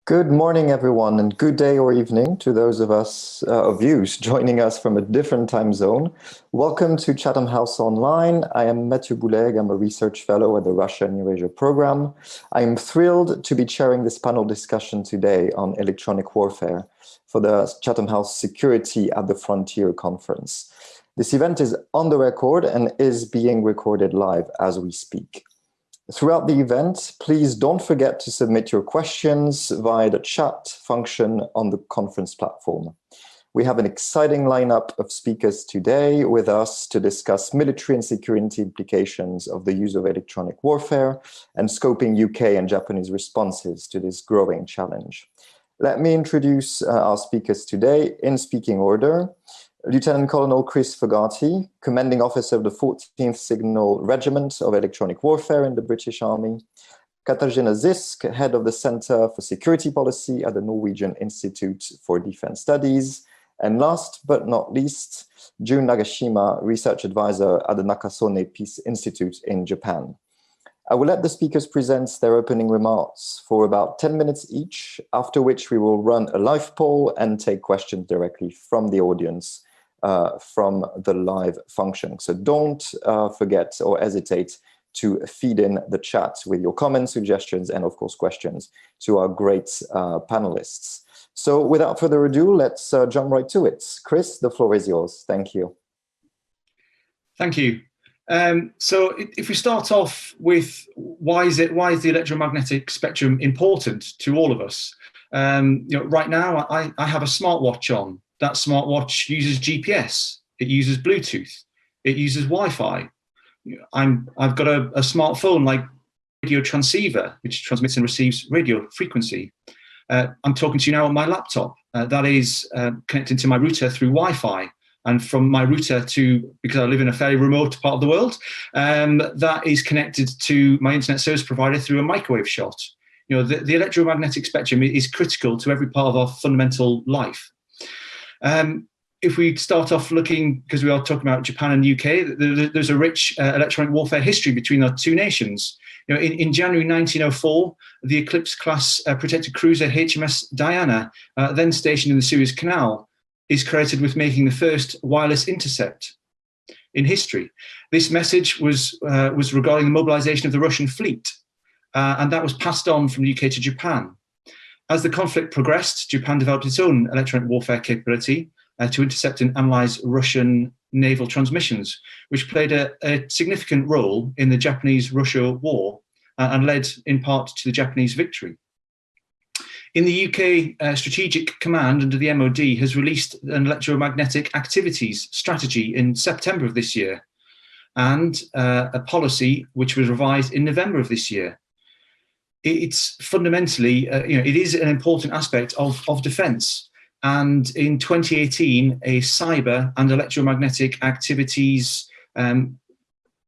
Good morning, everyone, and good day or evening to those of you joining us from a different time zone. Welcome to Chatham House Online. I am Mathieu Bouleg. I'm a research fellow at the Russia-Eurasia program. I am thrilled to be chairing this panel discussion today on electronic warfare for the Chatham House Security at the Frontier conference. This event is on the record and is being recorded live as we speak. Throughout the event, please don't forget to submit your questions via the chat function on the conference platform. We have an exciting lineup of speakers today with us to discuss military and security implications of the use of electronic warfare and scoping UK and Japanese responses to this growing challenge. Let me introduce our speakers today in speaking order. Lieutenant Colonel Chris Fogarty, Commanding Officer of the 14th Signal Regiment of Electronic Warfare in the British Army. Katarzyna Zisk, Head of the Center for Security Policy at the Norwegian Institute for Defense Studies. And last but not least, Jun Nagashima, Research Advisor at the Nakasone Peace Institute in Japan. I will let the speakers present their opening remarks for about 10 minutes each, after which we will run a live poll and take questions directly from the audience from the live function. So don't forget or hesitate to feed in the chat with your comments, suggestions, and of course questions to our great panelists. So without further ado, let's jump right to it. Chris, the floor is yours. Thank you. Thank you. So if we start off with why is the electromagnetic spectrum important to all of us? Right now I have a smartwatch on. That smartwatch uses GPS, it uses Bluetooth, it uses Wi-Fi. I've got a smartphone like radio transceiver, which transmits and receives radio frequency. I'm talking to you now on my laptop. That is connected to my router through Wi-Fi. And from my router because I live in a fairly remote part of the world, that is connected to my internet service provider through a microwave shot. The electromagnetic spectrum is critical to every part of our fundamental life. If we start off looking, because we are talking about Japan and UK, there's a rich electronic warfare history between our two nations. In January 1904, the Eclipse-class protected cruiser HMS Diana, then stationed in the Suez Canal, is credited with making the first wireless intercept in history. This message was regarding the mobilization of the Russian fleet, and that was passed on from the UK to Japan. As the conflict progressed, Japan developed its own electronic warfare capability to intercept and analyze Russian naval transmissions, which played a significant role in the Japanese-Russia war and led in part to the Japanese victory. In the UK, Strategic Command under the MOD has released an electromagnetic activities strategy in September of this year, and a policy which was revised in November of this year. It's fundamentally, it is an important aspect of defence. And in 2018, a cyber and electromagnetic activities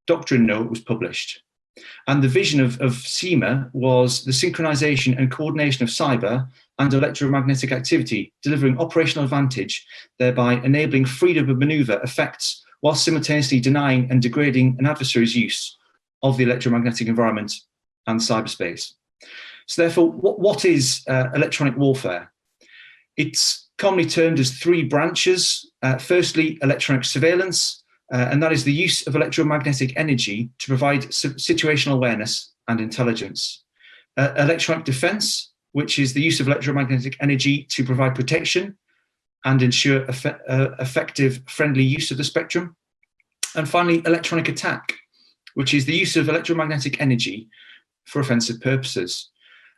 doctrine note was published. And the vision of CEMA was the synchronization and coordination of cyber and electromagnetic activity, delivering operational advantage, thereby enabling freedom of maneuver effects while simultaneously denying and degrading an adversary's use of the electromagnetic environment and cyberspace. So therefore, what is electronic warfare? It's commonly termed as three branches. Firstly, electronic surveillance, and that is the use of electromagnetic energy to provide situational awareness and intelligence. Electronic defense, which is the use of electromagnetic energy to provide protection and ensure effective friendly use of the spectrum. And finally, electronic attack, which is the use of electromagnetic energy for offensive purposes.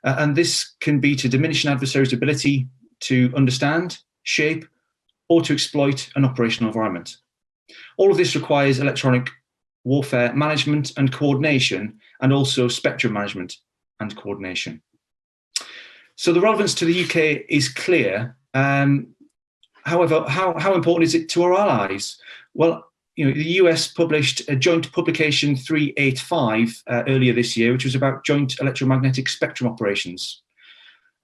And this can be to diminish an adversary's ability to understand, shape, or to exploit an operational environment. All of this requires electronic warfare management and coordination, and also spectrum management and coordination. So the relevance to the UK is clear. However, how important is it to our allies? Well, the US published a joint publication 385 earlier this year, which was about joint electromagnetic spectrum operations.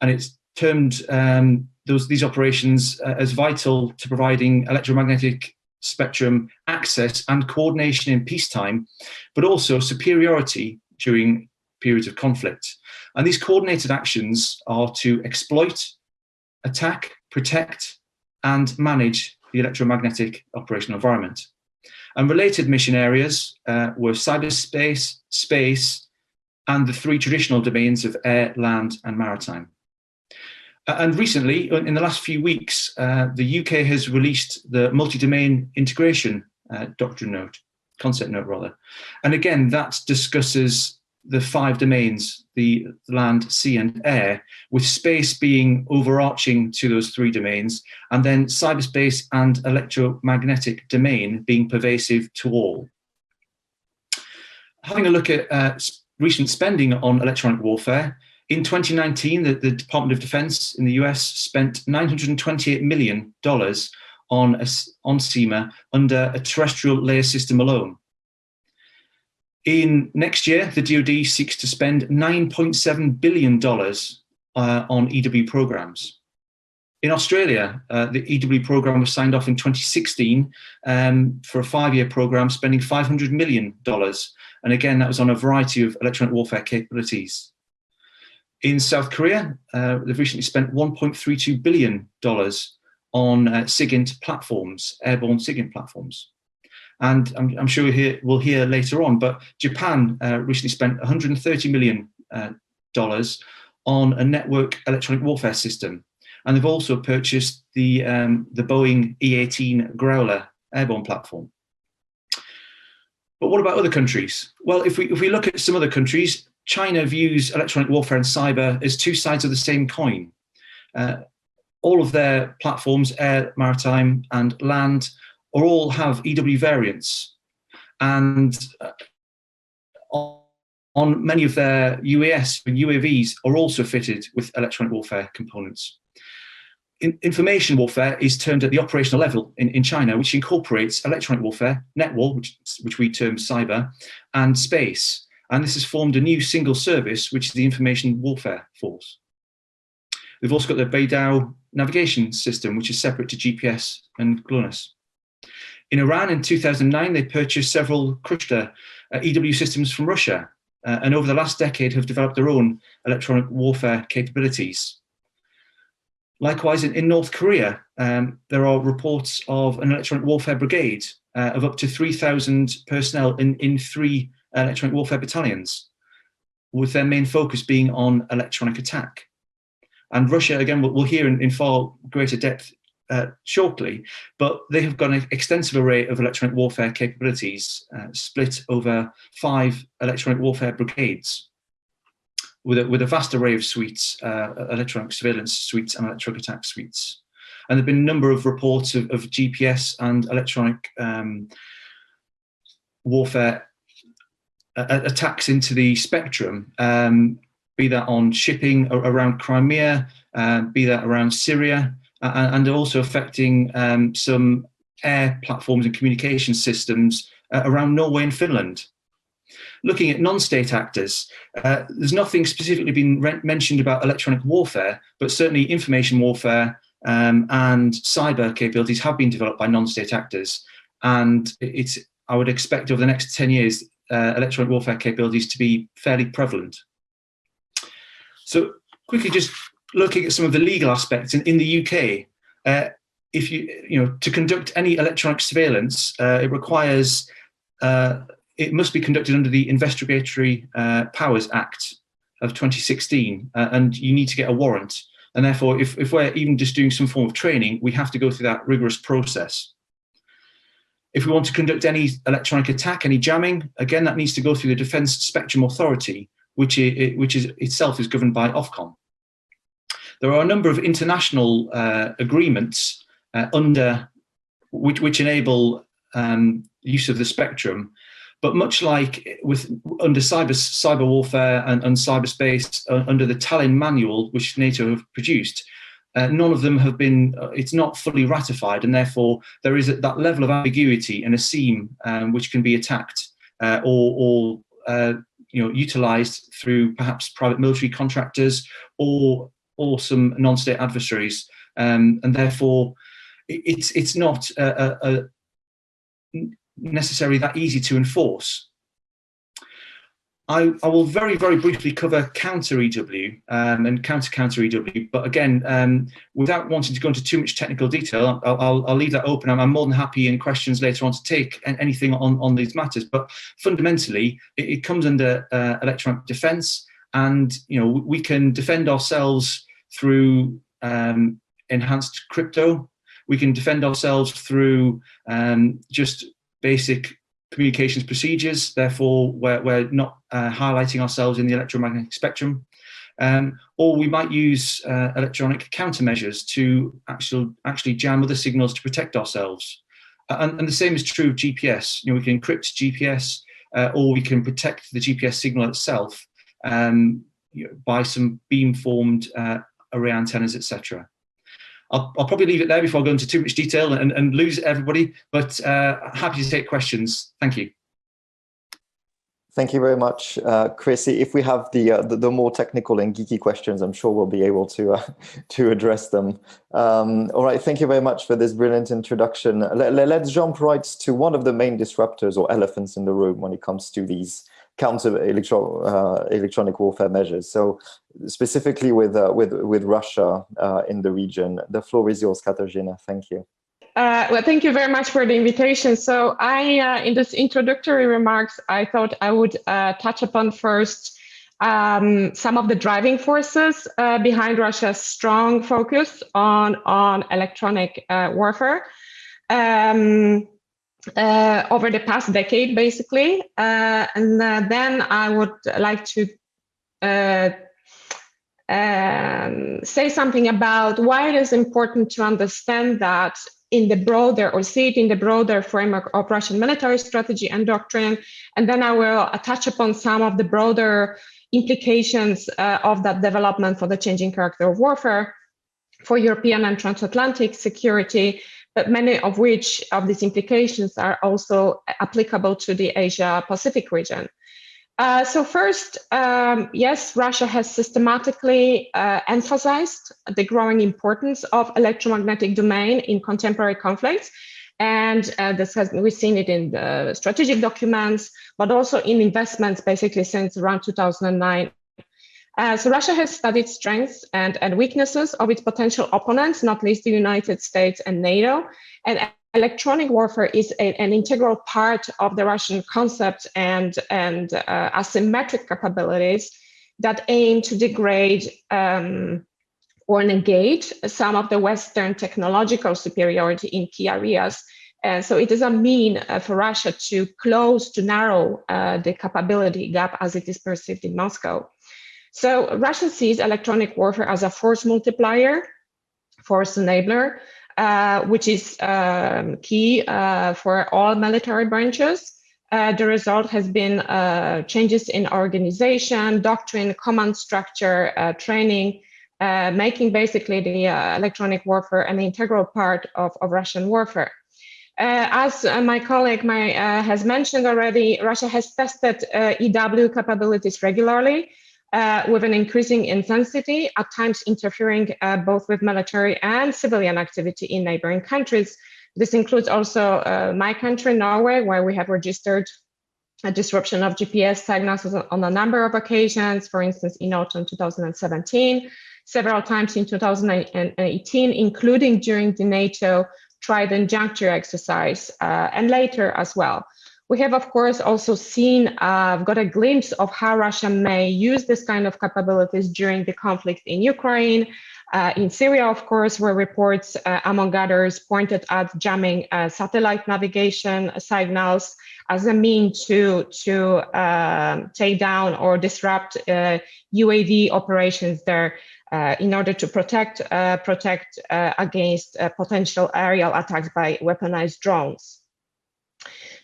And it's termed these operations as vital to providing electromagnetic spectrum access and coordination in peacetime, but also superiority during periods of conflict. And these coordinated actions are to exploit, attack, protect, and manage the electromagnetic operational environment. And related mission areas were cyberspace, space, and the three traditional domains of air, land, and maritime. And recently, in the last few weeks, the UK has released the multi-domain integration concept note. And again, that discusses the 5 domains, the land, sea, and air, with space being overarching to those 3 domains, and then cyberspace and electromagnetic domain being pervasive to all. Having a look at recent spending on electronic warfare, in 2019, the Department of Defense in the US spent $928 million on CIMA under a terrestrial layer system alone. In next year, the DoD seeks to spend $9.7 billion on EW programs. In Australia, the EW program was signed off in 2016 for a 5-year program spending $500 million. And again, that was on a variety of electronic warfare capabilities. In South Korea, they've recently spent $1.32 billion on SIGINT platforms, airborne SIGINT platforms. And I'm sure we'll hear later on, but Japan recently spent $130 million on a network electronic warfare system. And they've also purchased the Boeing E-18 Growler airborne platform. But what about other countries? Well, if we look at some other countries, China views electronic warfare and cyber as 2 sides of the same coin. All of their platforms, air, maritime, and land, all have EW variants. And on many of their UAS and UAVs are also fitted with electronic warfare components. Information warfare is termed at the operational level in China, which incorporates electronic warfare, net war, which we term cyber, and space. And this has formed a new single service, which is the Information Warfare Force. We've also got the Beidou navigation system, which is separate to GPS and GLONASS. In Iran in 2009, they purchased several Krushta EW systems from Russia, and over the last decade have developed their own electronic warfare capabilities. Likewise, in North Korea, there are reports of an electronic warfare brigade of up to 3,000 personnel in 3 electronic warfare battalions, with their main focus being on electronic attack. And Russia, again, we'll hear in far greater depth shortly, but they have got an extensive array of electronic warfare capabilities split over 5 electronic warfare brigades, with a vast array of suites, electronic surveillance suites and electronic attack suites. And there have been a number of reports of GPS and electronic warfare attacks into the spectrum, be that on shipping around Crimea, be that around Syria, and also affecting some air platforms and communication systems around Norway and Finland. Looking at non-state actors, there's nothing specifically been mentioned about electronic warfare, but certainly information warfare and cyber capabilities have been developed by non-state actors. And I would expect over the next 10 years, electronic warfare capabilities to be fairly prevalent. So quickly just looking at some of the legal aspects in the UK, if to conduct any electronic surveillance, it requires it must be conducted under the Investigatory Powers Act of 2016, and you need to get a warrant. And therefore, if we're even just doing some form of training, we have to go through that rigorous process. If we want to conduct any electronic attack, any jamming, again, that needs to go through the Defence Spectrum Authority, which itself is governed by Ofcom. There are a number of international agreements which enable use of the spectrum, but much like under cyber warfare and cyberspace, under the Tallinn Manual, which NATO have produced, none of them have been. It's not fully ratified, and therefore there is that level of ambiguity and a seam which can be attacked or utilised through perhaps private military contractors or some non-state adversaries, and therefore it's not necessarily that easy to enforce. I will very, very briefly cover counter-EW and counter-EW, but again, without wanting to go into too much technical detail, I'll leave that open. I'm more than happy in questions later on to take anything on these matters. But fundamentally, it comes under electronic defense, and we can defend ourselves through enhanced crypto. We can defend ourselves through just basic communications procedures, therefore we're not highlighting ourselves in the electromagnetic spectrum, or we might use electronic countermeasures to actually jam other signals to protect ourselves. And the same is true of GPS. We can encrypt GPS, or we can protect the GPS signal itself by some beam-formed array antennas, etc. I'll probably leave it there before I go into too much detail and lose everybody, but happy to take questions. Thank you. Thank you very much, Chris. If we have the more technical and geeky questions, I'm sure we'll be able to address them. All right, thank you very much for this brilliant introduction. Let's jump right to one of the main disruptors or elephants in the room when it comes to these electronic warfare measures. So specifically with Russia in the region. The floor is yours, Katarzyna. Thank you. Well, thank you very much for the invitation. So in this introductory remarks, I thought I would touch upon first some of the driving forces behind Russia's strong focus on electronic warfare over the past decade, basically. And then I would like to say something about why it is important to understand that in the broader, or see it in the broader framework of Russian military strategy and doctrine. And then I will touch upon some of the broader implications of that development for the changing character of warfare, for European and transatlantic security, but many of which of these implications are also applicable to the Asia-Pacific region. So first, yes, Russia has systematically emphasized the growing importance of electromagnetic domain in contemporary conflicts. And we've seen it in the strategic documents, but also in investments basically since around 2009. So Russia has studied strengths and weaknesses of its potential opponents, not least the United States and NATO. And electronic warfare is an integral part of the Russian concept and asymmetric capabilities that aim to degrade or negate some of the Western technological superiority in key areas. And so it is a mean for Russia to narrow the capability gap as it is perceived in Moscow. So Russia sees electronic warfare as a force multiplier, force enabler, which is key for all military branches. The result has been changes in organization, doctrine, command structure, training, making basically the electronic warfare an integral part of Russian warfare. As my colleague has mentioned already, Russia has tested EW capabilities regularly, with an increasing intensity, at times interfering both with military and civilian activity in neighboring countries. This includes also my country, Norway, where we have registered a disruption of GPS signals on a number of occasions, for instance, in autumn 2017, several times in 2018, including during the NATO Trident Juncture exercise, and later as well. We have, of course, also seen, got a glimpse of how Russia may use this kind of capabilities during the conflict in Ukraine, in Syria, of course, where reports, among others, pointed at jamming satellite navigation signals as a means to take down or disrupt UAV operations there in order to protect against potential aerial attacks by weaponized drones.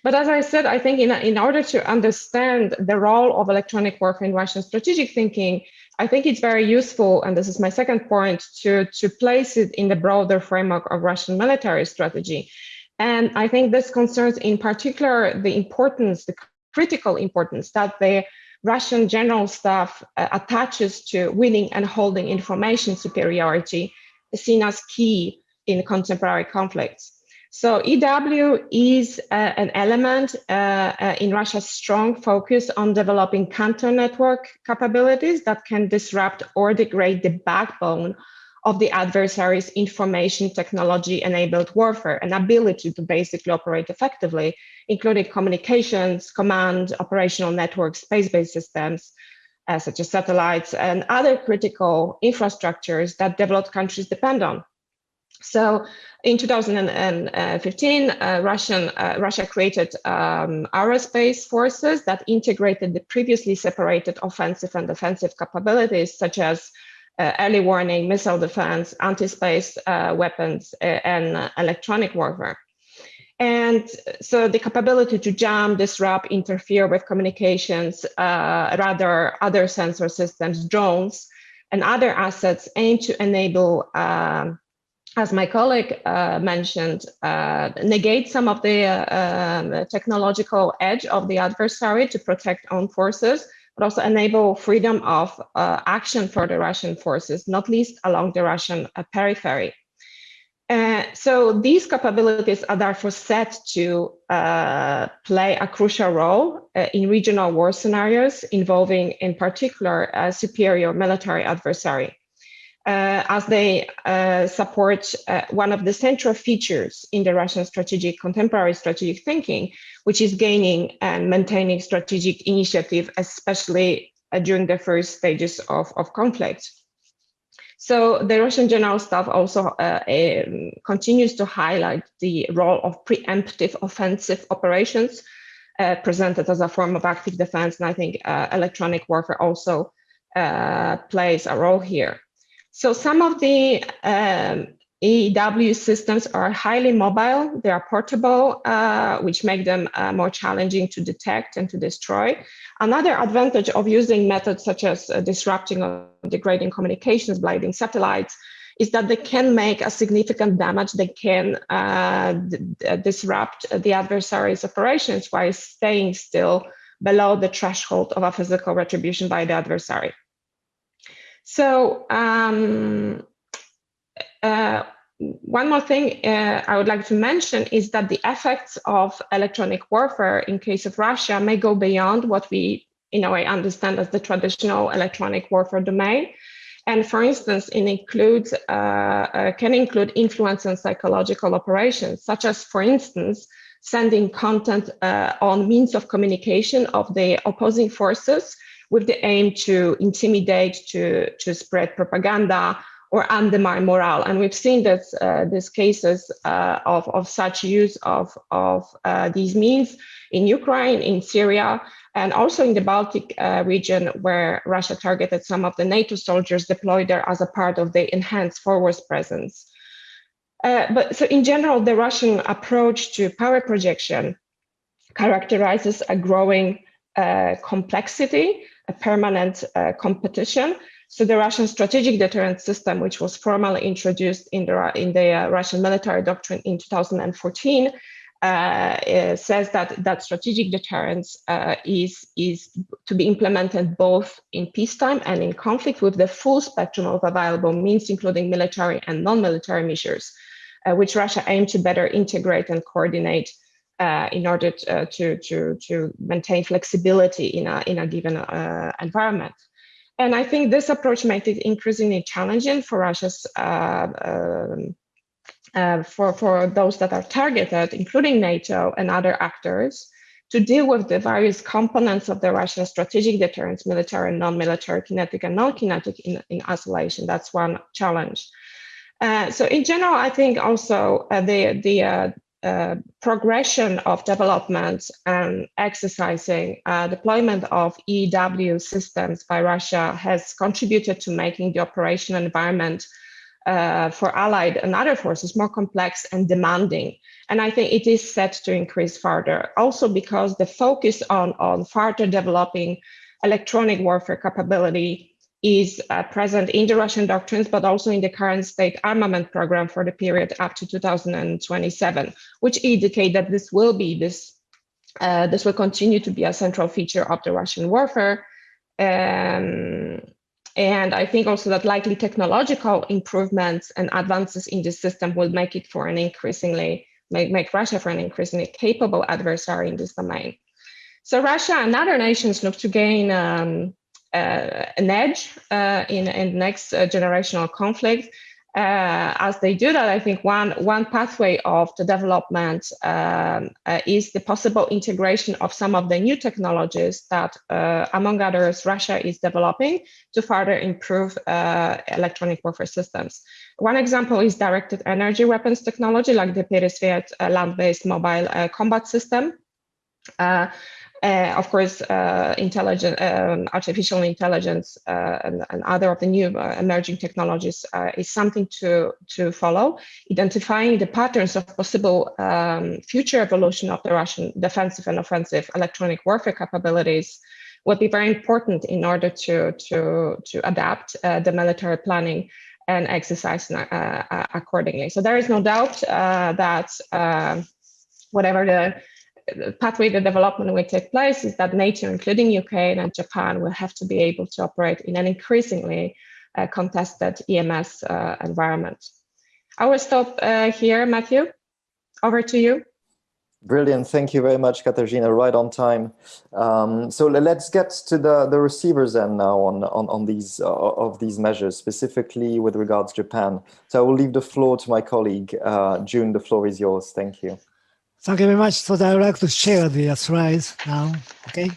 But as I said, I think in order to understand the role of electronic warfare in Russian strategic thinking, I think it's very useful, and this is my second point, to place it in the broader framework of Russian military strategy. And I think this concerns in particular the critical importance that the Russian general staff attaches to winning and holding information superiority, seen as key in contemporary conflicts. So EW is an element in Russia's strong focus on developing counter-network capabilities that can disrupt or degrade the backbone of the adversary's information technology-enabled warfare, an ability to basically operate effectively, including communications, command, operational networks, space-based systems, such as satellites, and other critical infrastructures that developed countries depend on. So in 2015, Russia created aerospace forces that integrated the previously separated offensive and defensive capabilities, such as early warning, missile defense, anti-space weapons, and electronic warfare. And so the capability to jam, disrupt, interfere with communications, rather other sensor systems, drones, and other assets aim to enable, as my colleague mentioned, negate some of the technological edge of the adversary to protect own forces, but also enable freedom of action for the Russian forces, not least along the Russian periphery. So these capabilities are therefore set to play a crucial role in regional war scenarios involving, in particular, a superior military adversary, as they support one of the central features in the Russian contemporary strategic thinking, which is gaining and maintaining strategic initiative, especially during the first stages of conflict. So the Russian General Staff also continues to highlight the role of preemptive offensive operations presented as a form of active defense. And I think electronic warfare also plays a role here. So some of the EW systems are highly mobile, they are portable, which make them more challenging to detect and to destroy. Another advantage of using methods such as disrupting or degrading communications, blinding satellites, is that they can make a significant damage. They can disrupt the adversary's operations while staying still below the threshold of a physical retribution by the adversary. So one more thing I would like to mention is that the effects of electronic warfare in case of Russia may go beyond what we, in a way, understand as the traditional electronic warfare domain. And for instance, it includes, can include influence and psychological operations, such as, for instance, sending content on means of communication of the opposing forces with the aim to intimidate, to spread propaganda, or undermine morale. And we've seen that these cases of such use of these means in Ukraine, in Syria, and also in the Baltic region, where Russia targeted some of the NATO soldiers deployed there as a part of the enhanced forward presence. But so in general, the Russian approach to power projection characterizes a growing complexity, a permanent competition. So the Russian strategic deterrent system, which was formally introduced in the Russian military doctrine in 2014, says that strategic deterrence is to be implemented both in peacetime and in conflict with the full spectrum of available means, including military and non-military measures, which Russia aimed to better integrate and coordinate in order to maintain flexibility in a given environment. And I think this approach makes it increasingly challenging for Russia's for those that are targeted, including NATO and other actors, to deal with the various components of the Russian strategic deterrence, military and non-military, kinetic and non-kinetic in isolation. That's one challenge. So in general, I think also the progression of development and exercising deployment of EW systems by Russia has contributed to making the operational environment for Allied and other forces more complex and demanding. And I think it is set to increase further, also because the focus on further developing electronic warfare capability is present in the Russian doctrines, but also in the current state armament program for the period up to 2027, which indicate that this will continue to be a central feature of the Russian warfare. And I think also that likely technological improvements and advances in the system will make it for an increasingly make Russia for an increasingly capable adversary in this domain. So Russia and other nations look to gain an edge in the next generational conflict. As they do that, I think one pathway of the development is the possible integration of some of the new technologies that, among others, Russia is developing to further improve electronic warfare systems. One example is directed energy weapons technology, like the Peresviet land-based mobile combat system. Of course, artificial intelligence and other of the new emerging technologies is something to follow. Identifying the patterns of possible future evolution of the Russian defensive and offensive electronic warfare capabilities will be very important in order to adapt the military planning and exercise accordingly. So there is no doubt that whatever the pathway the development will take place is that NATO, including UK and Japan, will have to be able to operate in an increasingly contested EMS environment. I will stop here, Matthew. Over to you. Brilliant. Thank you very much, Katarzyna. Right on time. So let's get to the receivers then now on these of these measures, specifically with regards to Japan. So I will leave the floor to my colleague, June. The floor is yours. Thank you. Thank you very much. So I would like to share the slides now, okay?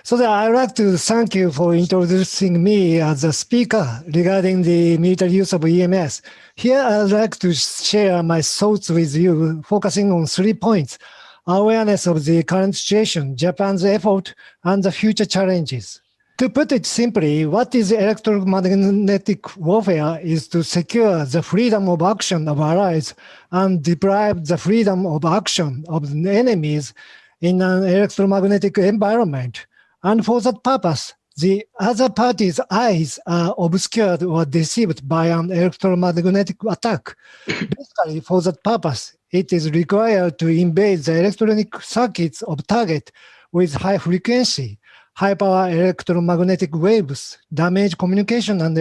So I would like to thank you for introducing me as a speaker regarding the military use of EMS. Here I would like to share my thoughts with you, focusing on 3 points: awareness of the current situation, Japan's effort, and the future challenges. To put it simply, what is electromagnetic warfare is to secure the freedom of action of allies and deprive the freedom of action of the enemies in an electromagnetic environment. And for that purpose, the other party's eyes are obscured or deceived by an electromagnetic attack. Basically, for that purpose, it is required to invade the electronic circuits of target with high frequency, high-power electromagnetic waves, damage communication and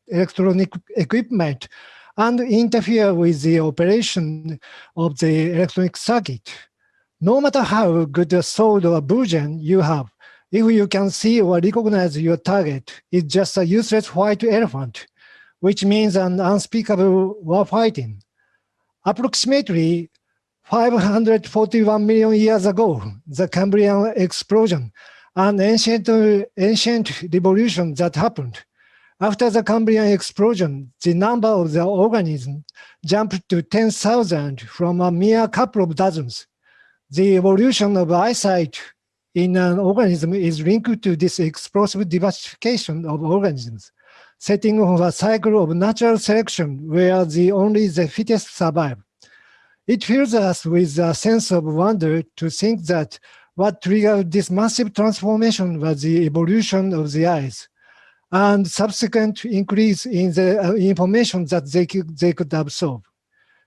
electronic equipment, and interfere with the operation of the electronic circuit. No matter how good a sword or burden you have, if you can see or recognize your target, it's just a useless white elephant, which means an unspeakable war fighting. Approximately 541 million years ago, the Cambrian explosion, an ancient revolution that happened. After the Cambrian explosion, the number of the organisms jumped to 10,000 from a mere couple of dozens. The evolution of eyesight in an organism is linked to this explosive diversification of organisms, setting off a cycle of natural selection where only the fittest survive. It fills us with a sense of wonder to think that what triggered this massive transformation was the evolution of the eyes and subsequent increase in the information that they could absorb.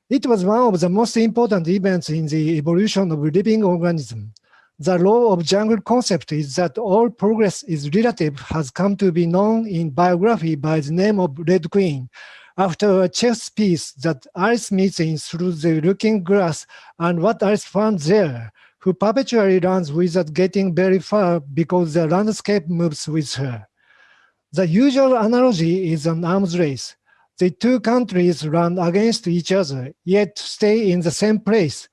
It was one of the most important events in the evolution of living organisms. The law of jungle concept is that all progress is relative has come to be known in biography by the name of Red Queen, after a chess piece that Alice meets in through the looking glass and what Alice found there, who perpetually runs without getting very far because the landscape moves with her. The usual analogy is an arms race. The two countries run against each other, yet stay in the same place.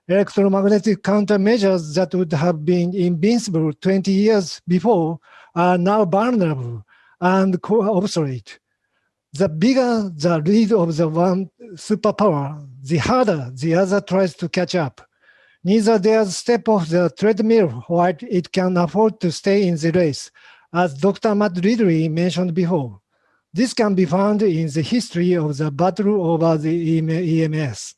Electromagnetic countermeasures that would have been invincible 20 years before are now vulnerable and obsolete. The bigger the lead of the one superpower, the harder the other tries to catch up. Neither dares step off the treadmill while it can afford to stay in the race, as Dr. Matt Ridley mentioned before. This can be found in the history of the battle over the EMS.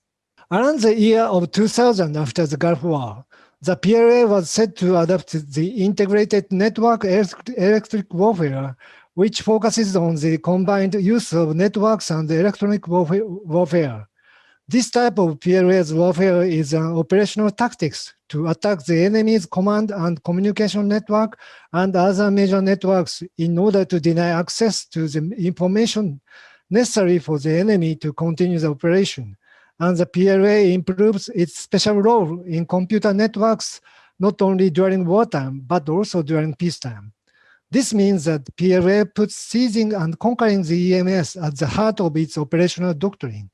Around the year of 2000, after the Gulf War, the PLA was set to adopt the integrated network electric warfare, which focuses on the combined use of networks and electronic warfare. This type of PLA's warfare is an operational tactics to attack the enemy's command and communication network and other major networks in order to deny access to the information necessary for the enemy to continue the operation. And the PLA improves its special role in computer networks, not only during wartime, but also during peacetime. This means that PLA puts seizing and conquering the EMS at the heart of its operational doctrine.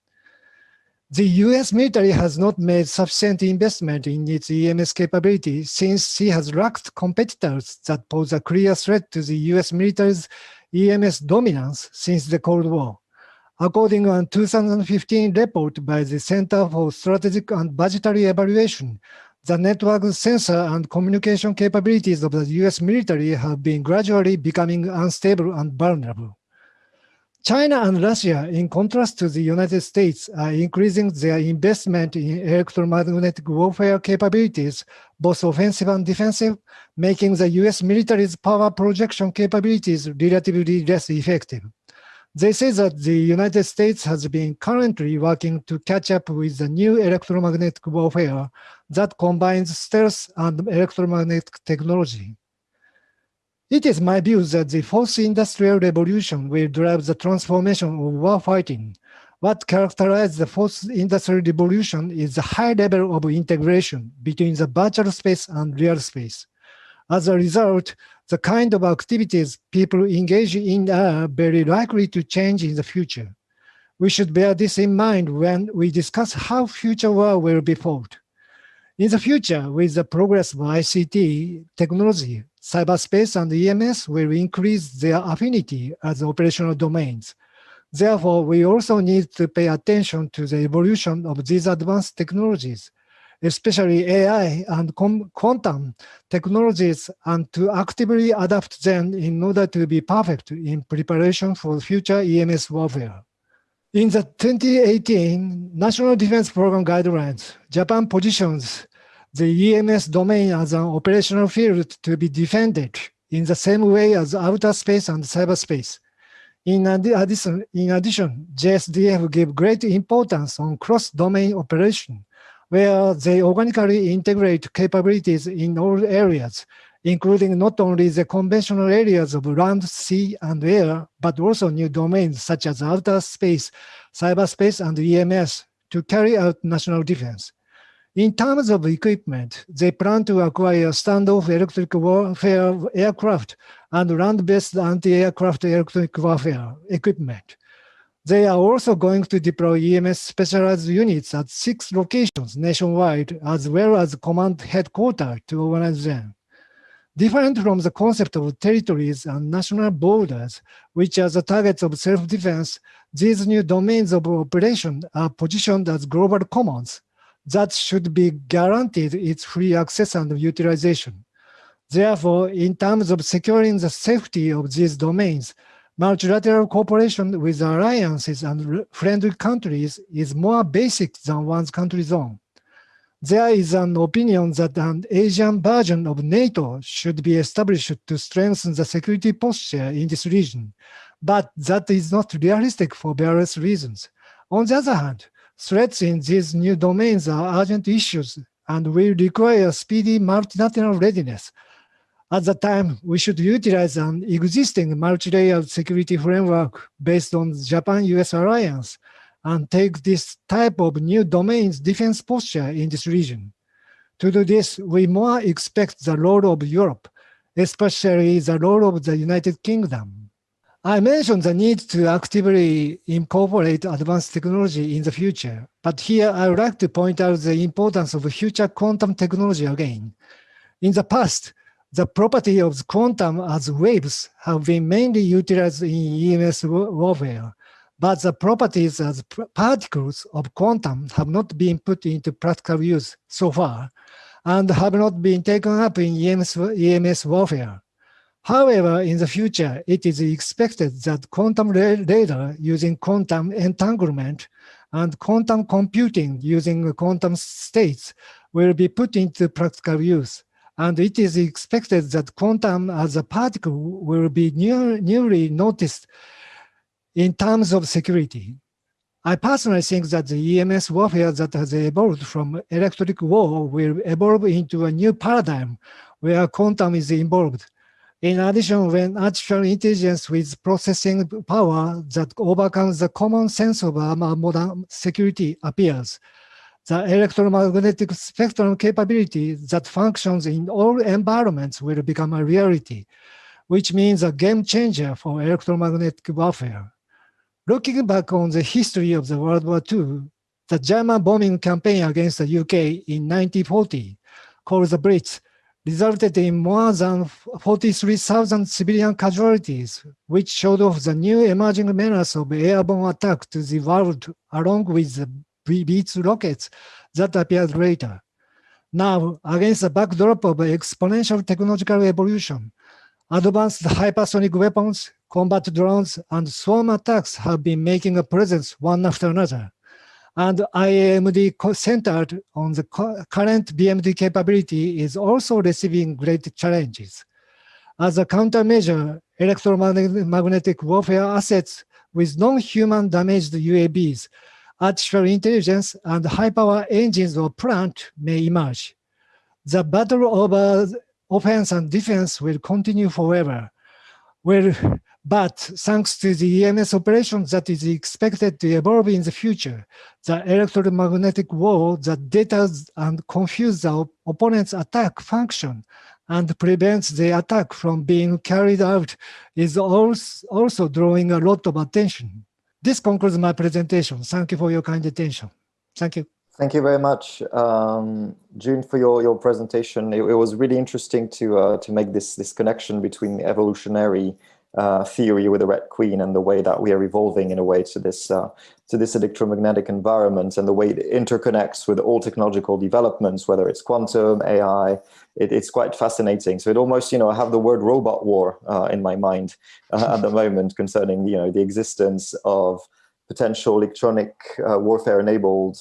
The US military has not made sufficient investment in its EMS capability since she has lacked competitors that pose a clear threat to the US military's EMS dominance since the Cold War. According to a 2015 report by the Center for Strategic and Budgetary Evaluation, the network, sensor, and communication capabilities of the US military have been gradually becoming unstable and vulnerable. China and Russia, in contrast to the United States, are increasing their investment in electromagnetic warfare capabilities, both offensive and defensive, making the US military's power projection capabilities relatively less effective. They say that the United States has been currently working to catch up with the new electromagnetic warfare that combines stealth and electromagnetic technology. It is my view that the fourth industrial revolution will drive the transformation of warfighting. What characterizes the fourth industrial revolution is the high level of integration between the virtual space and real space. As a result, the kind of activities people engage in are very likely to change in the future. We should bear this in mind when we discuss how future war will be fought. In the future, with the progress of ICT technology, cyberspace and EMS will increase their affinity as operational domains. Therefore, we also need to pay attention to the evolution of these advanced technologies, especially AI and quantum technologies, and to actively adapt them in order to be perfect in preparation for future EMS warfare. In the 2018 National Defense Program Guidelines, Japan positions the EMS domain as an operational field to be defended in the same way as outer space and cyberspace. In addition, JSDF gave great importance on cross-domain operation, where they organically integrate capabilities in all areas, including not only the conventional areas of land, sea, and air, but also new domains such as outer space, cyberspace, and EMS to carry out national defense. In terms of equipment, they plan to acquire standoff electronic warfare aircraft and land-based anti-aircraft electronic warfare equipment. They are also going to deploy EMS specialized units at 6 locations nationwide, as well as command headquarters to organize them. Different from the concept of territories and national borders, which are the targets of self-defense, these new domains of operation are positioned as global commons that should be guaranteed its free access and utilization. Therefore, in terms of securing the safety of these domains, multilateral cooperation with alliances and friendly countries is more basic than one's country's own. There is an opinion that an Asian version of NATO should be established to strengthen the security posture in this region, but that is not realistic for various reasons. On the other hand, threats in these new domains are urgent issues and will require speedy multilateral readiness. At the time, we should utilize an existing multi-layered security framework based on the Japan-US alliance and take this type of new domains defense posture in this region. To do this, we more expect the role of Europe, especially the role of the United Kingdom. I mentioned the need to actively incorporate advanced technology in the future, but here I would like to point out the importance of future quantum technology again. In the past, the property of quantum as waves have been mainly utilized in EMS warfare, but the properties as particles of quantum have not been put into practical use so far and have not been taken up in EMS warfare. However, in the future, it is expected that quantum radar using quantum entanglement and quantum computing using quantum states will be put into practical use. And it is expected that quantum as a particle will be newly noticed in terms of security. I personally think that the EMS warfare that has evolved from electronic war will evolve into a new paradigm where quantum is involved. In addition, when artificial intelligence with processing power that overcomes the common sense of modern security appears, the electromagnetic spectrum capability that functions in all environments will become a reality, which means a game changer for electromagnetic warfare. Looking back on the history of the World War II, the German bombing campaign against the UK in 1940, called the Blitz, resulted in more than 43,000 civilian casualties, which showed off the new emerging menace of airborne attack to the world, along with the B-2 rockets that appeared later. Now, against the backdrop of exponential technological evolution, advanced hypersonic weapons, combat drones, and swarm attacks have been making a presence one after another. And IAMD centered on the current BMD capability is also receiving great challenges. As a countermeasure, electromagnetic warfare assets with non-human damaged UAVs, artificial intelligence, and high-power engines or plant may emerge. The battle over offense and defense will continue forever. But thanks to the EMS operations that is expected to evolve in the future, the electromagnetic war that deterres and confuses the opponent's attack function and prevents the attack from being carried out is also drawing a lot of attention. This concludes my presentation. Thank you for your kind attention. Thank you. Thank you very much, June, for your presentation. It was really interesting to make this connection between evolutionary theory with the Red Queen and the way that we are evolving in a way to this electromagnetic environment, and the way it interconnects with all technological developments, whether it's quantum, AI. It's quite fascinating. So it almost, I have the word robot war in my mind at the moment concerning, the existence of potential electronic warfare-enabled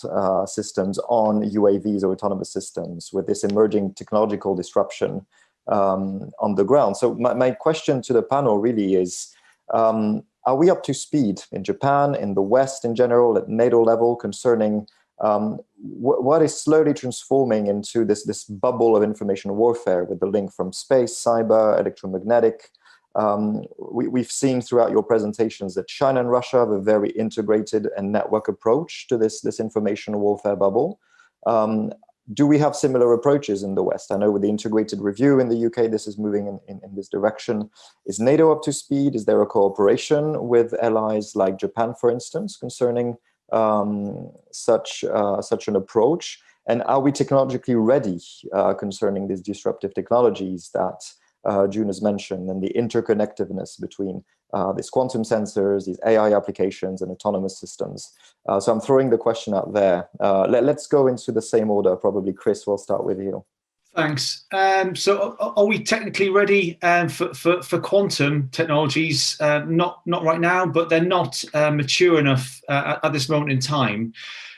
systems on UAVs or autonomous systems with this emerging technological disruption on the ground. So my question to the panel really is, are we up to speed in Japan, in the West in general, at NATO level, concerning what is slowly transforming into this bubble of information warfare with the link from space, cyber, electromagnetic? We've seen throughout your presentations that China and Russia have a very integrated and network approach to this information warfare bubble. Do we have similar approaches in the West? I know with the integrated review in the UK, this is moving in this direction. Is NATO up to speed? Is there a cooperation with allies like Japan, for instance, concerning such an approach? And are we technologically ready concerning these disruptive technologies that June has mentioned, and the interconnectedness between these quantum sensors, these AI applications, and autonomous systems? So I'm throwing the question out there. Let's go into the same order. Probably, Chris, we'll start with you. Thanks. So are we technically ready for quantum technologies? Not right now, but they're not mature enough at this moment in time.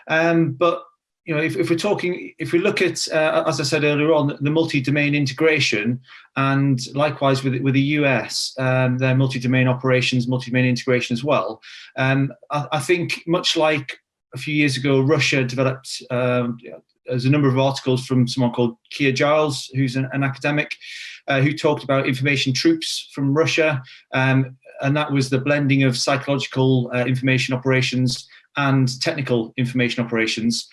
But if we look at, as I said earlier on, the multi-domain integration, and likewise with the US, their multi-domain operations, multi-domain integration as well. I think much like a few years ago, Russia developed, there's a number of articles from someone called Kia Giles, who's an academic, who talked about information troops from Russia. And that was the blending of psychological information operations and technical information operations.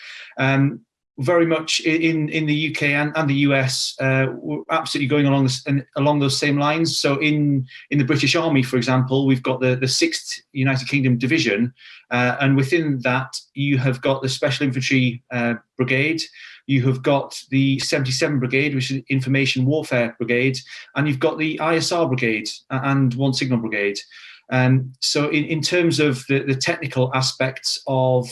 Very much in the UK and the US, we're absolutely going along those same lines. So in the British Army, for example, we've got the 6th United Kingdom Division, and within that you have got the Special Infantry Brigade, you have got the 77 Brigade, which is Information Warfare Brigade, and you've got the ISR Brigade and One Signal Brigade. So in terms of the technical aspects of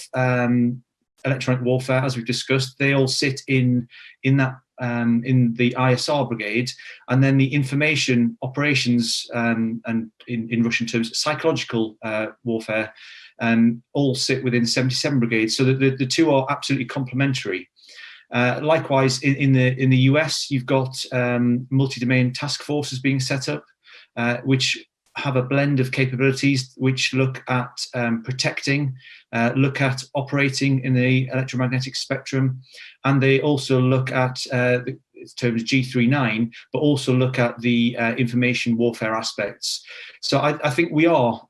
electronic warfare, as we've discussed, they all sit in the ISR brigade, and then the information operations and in Russian terms psychological warfare all sit within 77 Brigade. So the two are absolutely complementary. Likewise, in the US, you've got multi-domain task forces being set up, which have a blend of capabilities which look at protecting, look at operating in the electromagnetic spectrum, and they also look at terms G39, but also look at the information warfare aspects. So I think we are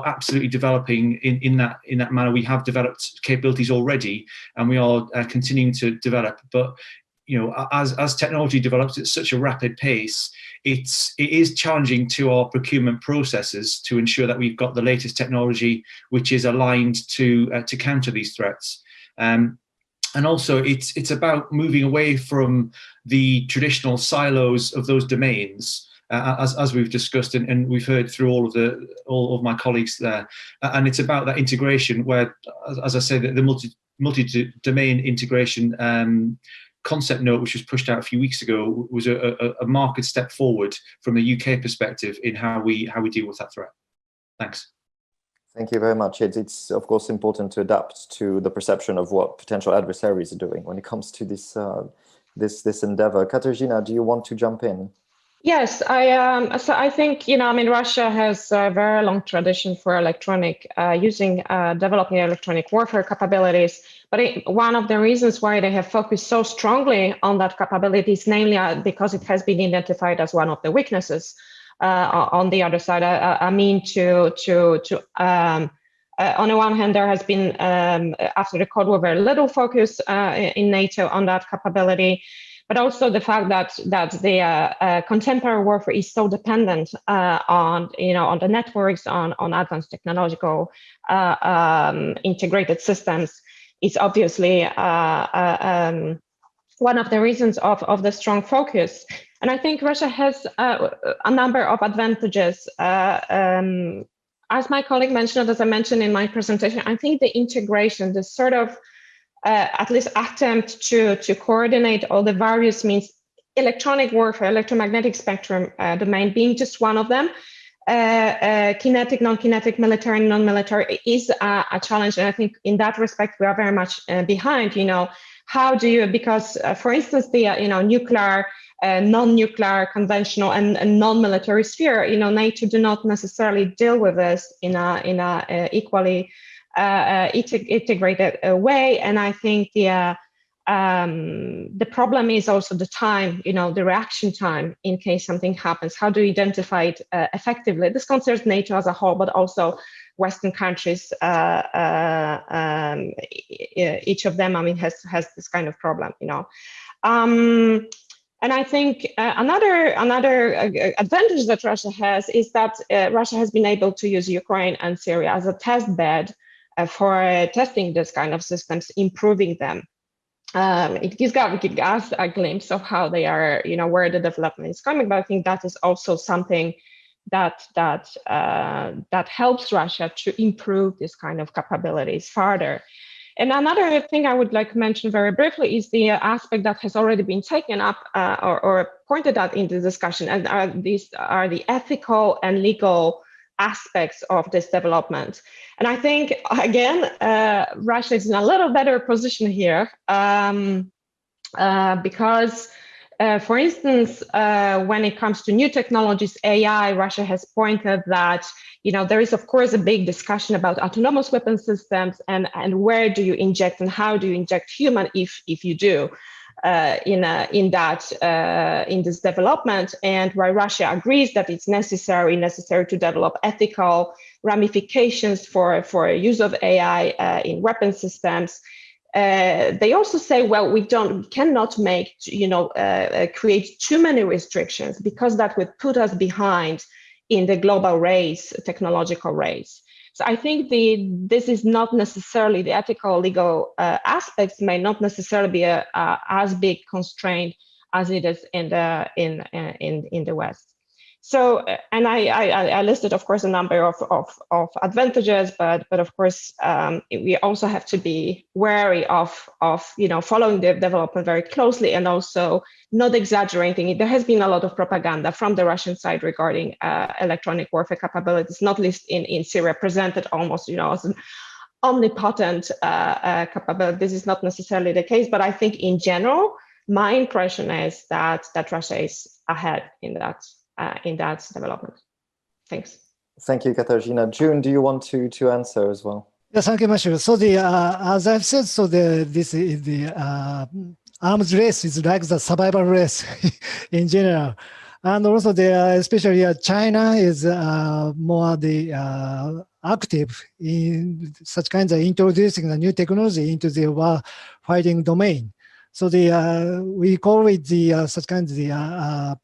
absolutely developing in that manner. We have developed capabilities already, and we are continuing to develop. But as technology develops at such a rapid pace, it is challenging to our procurement processes to ensure that we've got the latest technology which is aligned to counter these threats. And also, it's about moving away from the traditional silos of those domains, as we've discussed and we've heard through all of my colleagues there. And it's about that integration, where, as I said, the multi-domain integration concept note, which was pushed out a few weeks ago, was a marked step forward from a UK perspective in how we deal with that threat. Thanks. Thank you very much. It's of course important to adapt to the perception of what potential adversaries are doing when it comes to this this endeavor. Katarzyna, do you want to jump in? Yes, so I think, Russia has a very long tradition for developing electronic warfare capabilities. But one of the reasons why they have focused so strongly on that capabilities, namely because it has been identified as one of the weaknesses on the other side. On the one hand, there has been, after the Cold War, very little focus in NATO on that capability. But also the fact that the contemporary warfare is so dependent on the networks, on advanced technological integrated systems is obviously one of the reasons of the strong focus. And I think Russia has a number of advantages. As my colleague mentioned, as I mentioned in my presentation, I think the integration, the sort of at least attempt to coordinate all the various means, electronic warfare, electromagnetic spectrum domain being just one of them, kinetic, non-kinetic, military, non-military is a challenge. And I think in that respect, we are very much behind, how do you, because for instance, the, nuclear, non-nuclear, conventional and non-military sphere, NATO do not necessarily deal with this in a equally integrated way. And I think the problem is also the time, the reaction time in case something happens. How do you identify it effectively? This concerns NATO as a whole, but also Western countries. Each of them, has this kind of problem, And I think another advantage that Russia has is that Russia has been able to use Ukraine and Syria as a test bed for testing this kind of systems, improving them. It gives us a glimpse of how they are, where the development is coming. But I think that is also something that helps Russia to improve this kind of capabilities further. And another thing I would like to mention very briefly is the aspect that has already been taken up or pointed out in the discussion, and these are the ethical and legal aspects of this development. And I think, again, Russia is in a little better position here because, for instance, when it comes to new technologies, AI, Russia has pointed that, there is, of course, a big discussion about autonomous weapon systems and where do you inject and how do you inject human if you do in this development, and where Russia agrees that it's necessary to develop ethical ramifications for use of AI in weapon systems. They also say, well, we cannot make, create too many restrictions because that would put us behind in the global race, technological race. So I think this is not necessarily the ethical, legal aspects may not necessarily be as big constraint as it is in the West. So, and I listed, of course, a number of advantages, but of course, we also have to be wary of following the development very closely and also not exaggerating it. There has been a lot of propaganda from the Russian side regarding electronic warfare capabilities, not least in Syria, presented almost, as an omnipotent capability. This is not necessarily the case, but I think in general, my impression is that Russia is ahead in that development. Thanks. Thank you, Katarzyna. June, do you want to answer as well? Yes, thank you, Matthew. So as I've said, so this is the arms race is like the survival race in general. And also, especially China is more active in such kinds of introducing the new technology into the war fighting domain. So we call it such kinds of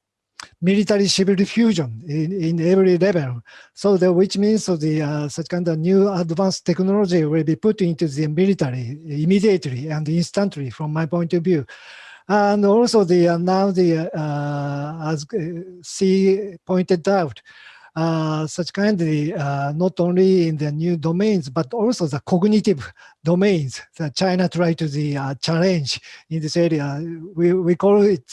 military-civil fusion in every level. So which means such kind of new advanced technology will be put into the military immediately and instantly, from my point of view. And also as C pointed out, such kind of not only in the new domains, but also the cognitive domains that China tried to challenge in this area. We call it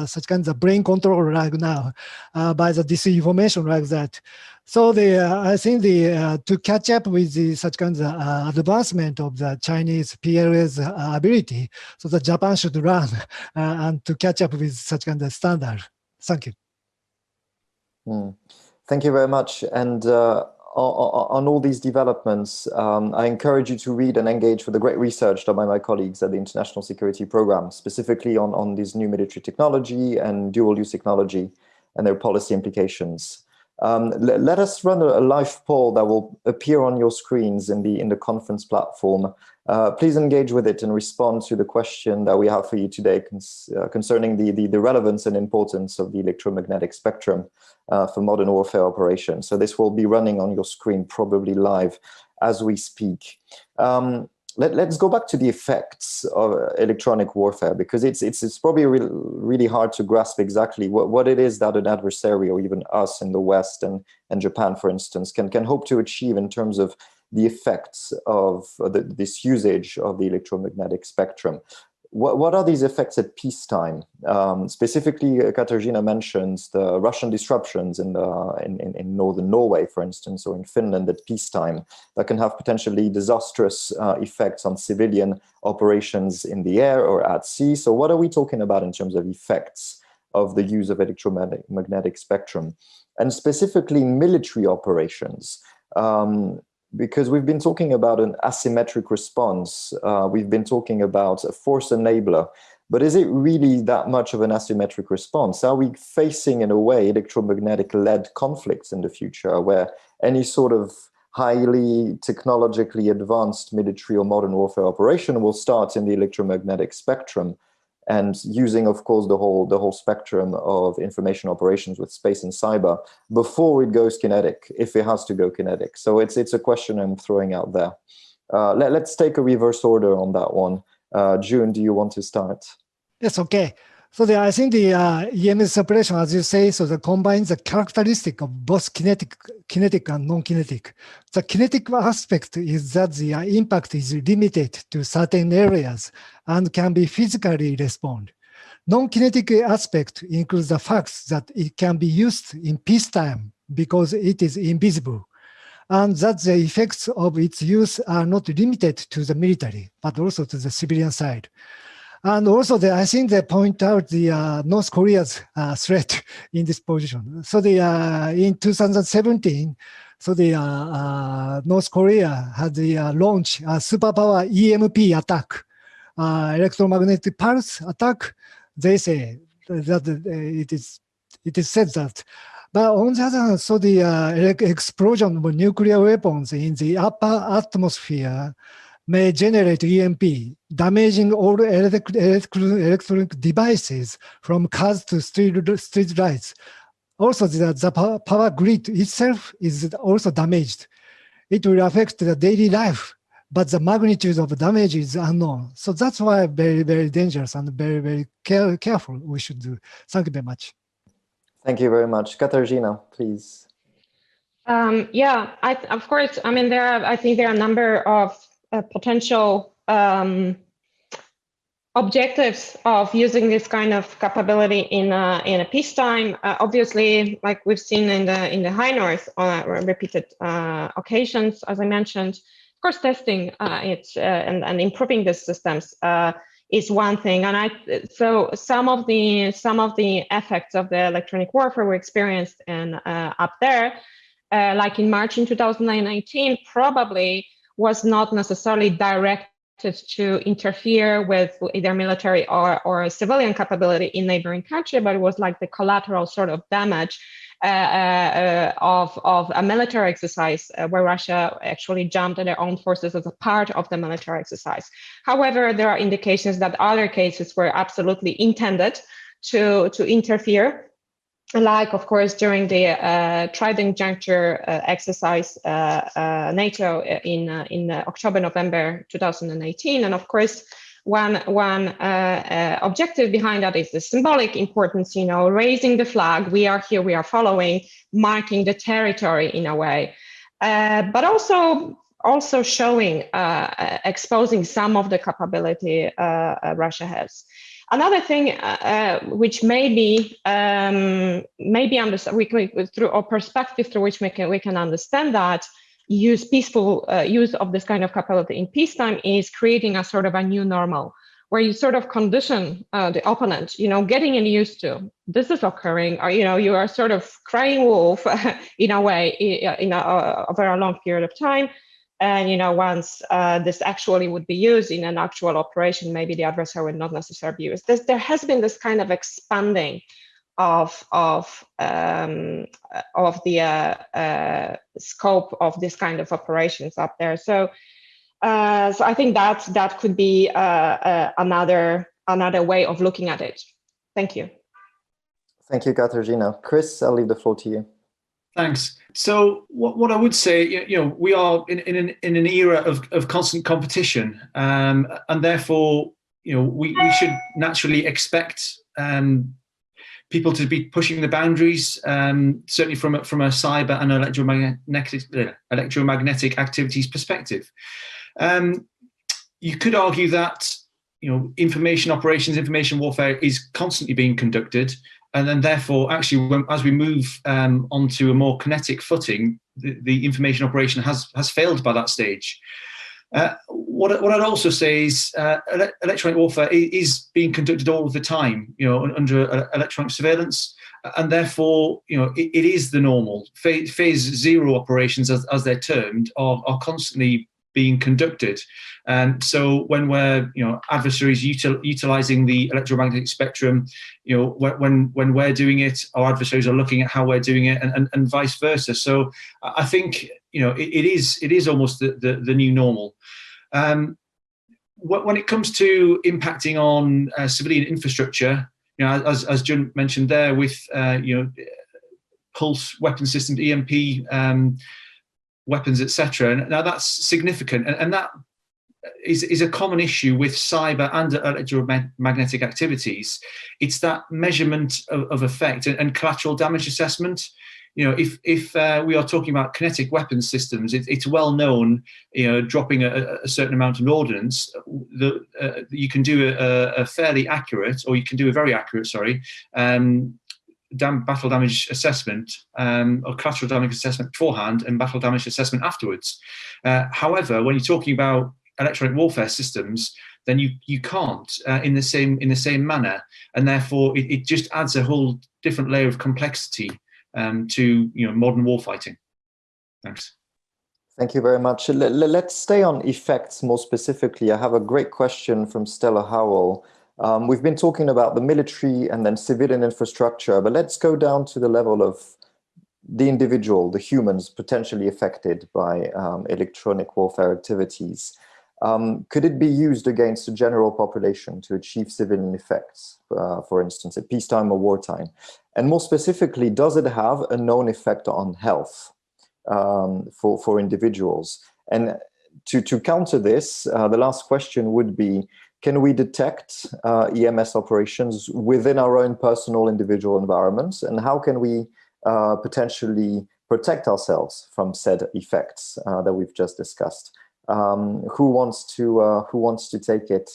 such kind of brain control right now by the disinformation like that. So I think to catch up with such kinds of advancement of the Chinese PLA's ability, so that Japan should run and to catch up with such kind of standard. Thank you. Thank you very much. And on all these developments, I encourage you to read and engage with the great research done by my colleagues at the International Security Program, specifically on this new military technology and dual-use technology and their policy implications. Let us run a live poll that will appear on your screens in the conference platform. Please engage with it and respond to the question that we have for you today concerning the relevance and importance of the electromagnetic spectrum for modern warfare operations. So this will be running on your screen, probably live as we speak. Let's go back to the effects of electronic warfare, because it's probably really hard to grasp exactly what it is that an adversary, or even us in the West and Japan, for instance, can hope to achieve in terms of the effects of this usage of the electromagnetic spectrum. What are these effects at peacetime? Specifically, Katarzyna mentions the Russian disruptions in northern Norway, for instance, or in Finland at peacetime, that can have potentially disastrous effects on civilian operations in the air or at sea. So what are we talking about in terms of effects of the use of electromagnetic spectrum? And specifically military operations. Because we've been talking about an asymmetric response, we've been talking about a force enabler, but is it really that much of an asymmetric response? Are we facing, in a way, electromagnetic-led conflicts in the future, where any sort of highly technologically advanced military or modern warfare operation will start in the electromagnetic spectrum, and using, of course, the whole spectrum of information operations with space and cyber before it goes kinetic, if it has to go kinetic? So it's a question I'm throwing out there. Let's take a reverse order on that one. June, do you want to start? Yes, okay. So I think the EMS operation, as you say, so that combines the characteristic of both kinetic and non-kinetic. The kinetic aspect is that the impact is limited to certain areas and can be physically respond. Non-kinetic aspect includes the fact that it can be used in peacetime because it is invisible, and that the effects of its use are not limited to the military, but also to the civilian side. And also, I think they point out the North Korea's threat in this position. So in 2017, so North Korea had launched a superpower EMP attack, electromagnetic pulse attack. They say that it is said that. But on the other hand, so the explosion of nuclear weapons in the upper atmosphere may generate EMP, damaging all electronic devices from cars to street lights. Also, the power grid itself is also damaged. It will affect the daily life, but the magnitude of the damage is unknown. So that's why very, very dangerous and very, very careful we should do. Thank you very much. Thank you very much. Katarzyna, please. Yeah, of course. I mean, I think there are a number of potential objectives of using this kind of capability in a peacetime. Obviously, like we've seen in the High North on repeated occasions, as I mentioned. Of course, testing it and improving the systems is one thing. And so some of the effects of the electronic warfare we experienced up there, like in March in 2019, probably was not necessarily directly to interfere with either military or civilian capability in neighboring country, but it was like the collateral sort of damage of a military exercise where Russia actually jumped at their own forces as a part of the military exercise. However, there are indications that other cases were absolutely intended to interfere, like, of course, during the Trident Juncture exercise, NATO in October, November 2018. And of course, one objective behind that is the symbolic importance, raising the flag. We are here, we are following, marking the territory in a way, but also showing, exposing some of the capability Russia has. Another thing which maybe understand, through our perspective through which we can understand that peaceful use of this kind of capability in peacetime is creating a sort of a new normal, where you sort of condition the opponent, getting used to this is occurring, or you are sort of crying wolf in a way in a very long period of time. And once this actually would be used in an actual operation, maybe the adversary would not necessarily be used. There has been this kind of expanding of the scope of this kind of operations up there. So I think that could be another way of looking at it. Thank you. Thank you, Katarzyna. Chris, I'll leave the floor to you. Thanks. So what I would say, we are in an era of constant competition, and therefore, we should naturally expect people to be pushing the boundaries, certainly from a cyber and electromagnetic activities perspective. You could argue that information operations, information warfare is constantly being conducted. And then, therefore, actually, as we move onto a more kinetic footing, the information operation has failed by that stage. What I'd also say is electronic warfare is being conducted all of the time, under electronic surveillance, and therefore, it is the normal. Phase zero operations, as they're termed, are constantly being conducted. And so when we're, adversaries utilizing the electromagnetic spectrum, when we're doing it, our adversaries are looking at how we're doing it, and vice versa. So I think, it is almost the new normal. When it comes to impacting on civilian infrastructure, as Jun mentioned there, with pulse weapon systems, EMP weapons, etc. Now that's significant, and that is a common issue with cyber and electromagnetic activities. It's that measurement of effect and collateral damage assessment. If we are talking about kinetic weapons systems, it's well known, dropping a certain amount of ordnance, you can do a fairly accurate, or you can do a very accurate, battle damage assessment, or collateral damage assessment beforehand and battle damage assessment afterwards. However, when you're talking about electronic warfare systems, then you can't in the same manner, and therefore it just adds a whole different layer of complexity to modern warfighting. Thanks. Thank you very much. Let's stay on effects more specifically. I have a great question from Stella Howell. We've been talking about the military and then civilian infrastructure, but let's go down to the level of the individual, the humans potentially affected by electronic warfare activities. Could it be used against the general population to achieve civilian effects, for instance, at peacetime or wartime? And more specifically, does it have a known effect on health for individuals? And to counter this, the last question would be, can we detect EMS operations within our own personal individual environments? And how can we potentially protect ourselves from said effects that we've just discussed? Who wants to take it?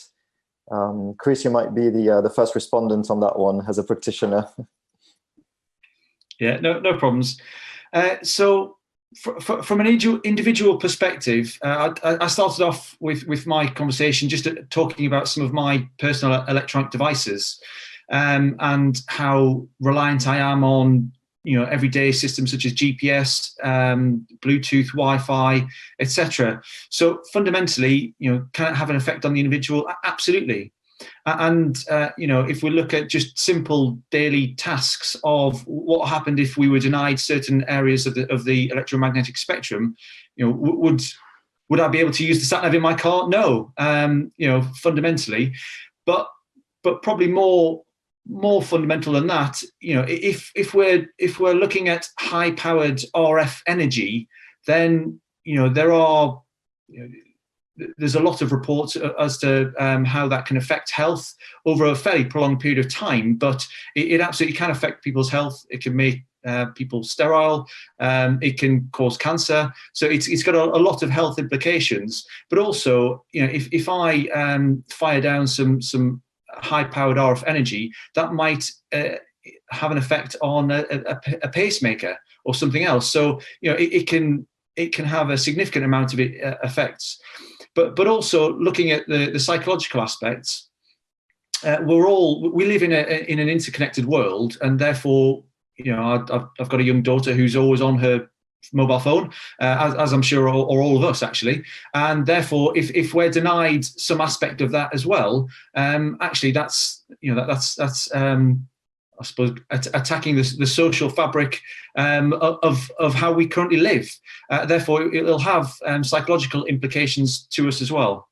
Chris, you might be the first respondent on that one as a practitioner. Yeah, no problems. So from an individual perspective, I started off with my conversation just talking about some of my personal electronic devices, and how reliant I am on everyday systems such as GPS, Bluetooth, Wi-Fi, etc. So fundamentally, can it have an effect on the individual? Absolutely. And if we look at just simple daily tasks of what happened if we were denied certain areas of the electromagnetic spectrum, would I be able to use the sat nav in my car? No, fundamentally, but probably more fundamental than that. If we're looking at high-powered RF energy, then there's a lot of reports as to how that can affect health over a fairly prolonged period of time, but it absolutely can affect people's health. It can make people sterile. It can cause cancer. So it's got a lot of health implications. But also, if I fire down some high-powered RF energy, that might have an effect on a pacemaker or something else. So it can have a significant amount of effects. But also looking at the psychological aspects, we live in an interconnected world, and therefore, I've got a young daughter who's always on her mobile phone, as I'm sure or all of us actually, and therefore, if we're denied some aspect of that as well, actually that's I suppose attacking the social fabric of how we currently live. Therefore, it'll have psychological implications to us as well.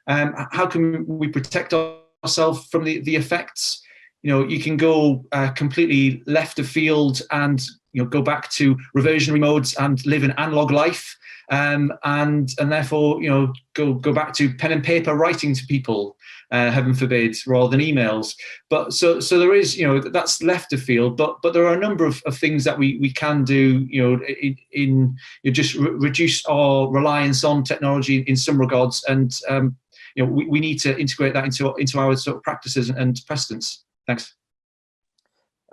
How can we protect ourselves from the effects? You can go completely left of field and go back to reversionary modes and live an analog life, and therefore go back to pen and paper writing to people, heaven forbid, rather than emails. But so there is that's left of field, but there are a number of things that we can do in just reduce our reliance on technology in some regards, and we need to integrate that into our sort of practices and precedents. Thanks.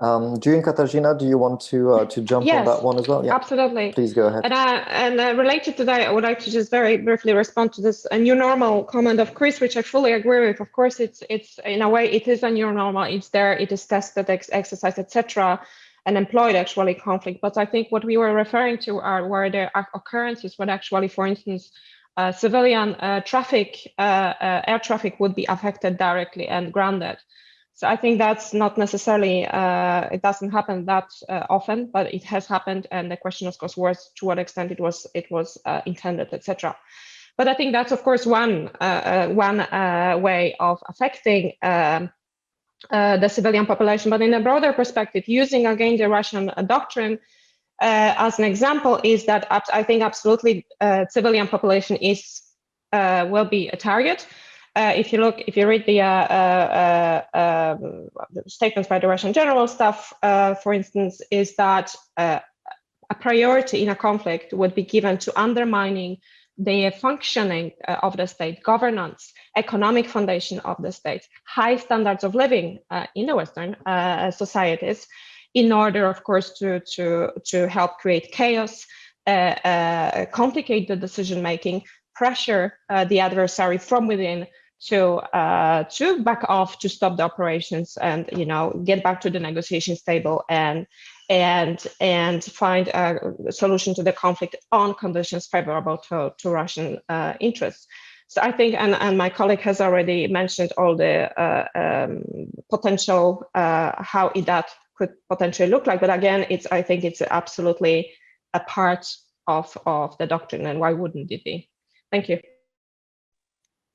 June, Katarzyna, do you want to jump on that one as well? Yeah, absolutely. Please go ahead. And related to that, I would like to just very briefly respond to this a new normal comment of Chris, which I fully agree with. Of course, it's in a way it is a new normal. It's there, it is tested, exercised, etc., and employed actually conflict. But I think what we were referring to were the occurrences when actually, for instance, civilian traffic, air traffic would be affected directly and grounded. So I think that's not necessarily, it doesn't happen that often, but it has happened. And the question, of course, was to what extent it was intended, etc. But I think that's, of course, one way of affecting the civilian population. But in a broader perspective, using again the Russian doctrine as an example, is that I think absolutely civilian population will be a target. If you read the statements by the Russian general staff, for instance, is that a priority in a conflict would be given to undermining the functioning of the state, governance, economic foundation of the state, high standards of living in the Western societies, in order, of course, to help create chaos, complicate the decision making, pressure the adversary from within to back off, to stop the operations, and get back to the negotiations table and find a solution to the conflict on conditions favorable to Russian interests. So I think, and my colleague has already mentioned all the potential how that could potentially look like. But again, I think it's absolutely a part of the doctrine, and why wouldn't it be? Thank you.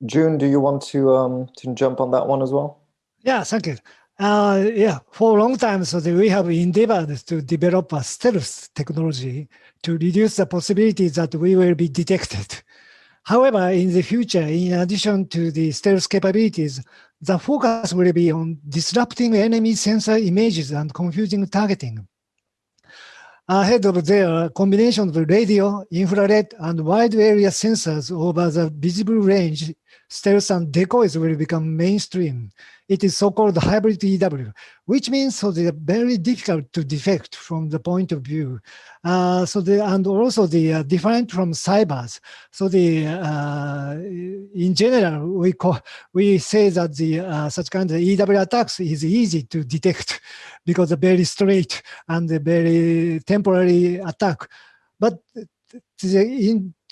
June, do you want to jump on that one as well? Yeah, thank you. For a long time, we have endeavored to develop a stealth technology to reduce the possibility that we will be detected. However, in the future, in addition to the stealth capabilities, the focus will be on disrupting enemy sensor images and confusing targeting. Ahead of their combination of radio, infrared, and wide area sensors over the visible range stealth and decoys will become mainstream. It is so-called hybrid EW, which means so they are very difficult to detect from the point of view. And also the different from cybers. So in general, we say that the such kind of EW attacks is easy to detect because they're very straight and a very temporary attack. But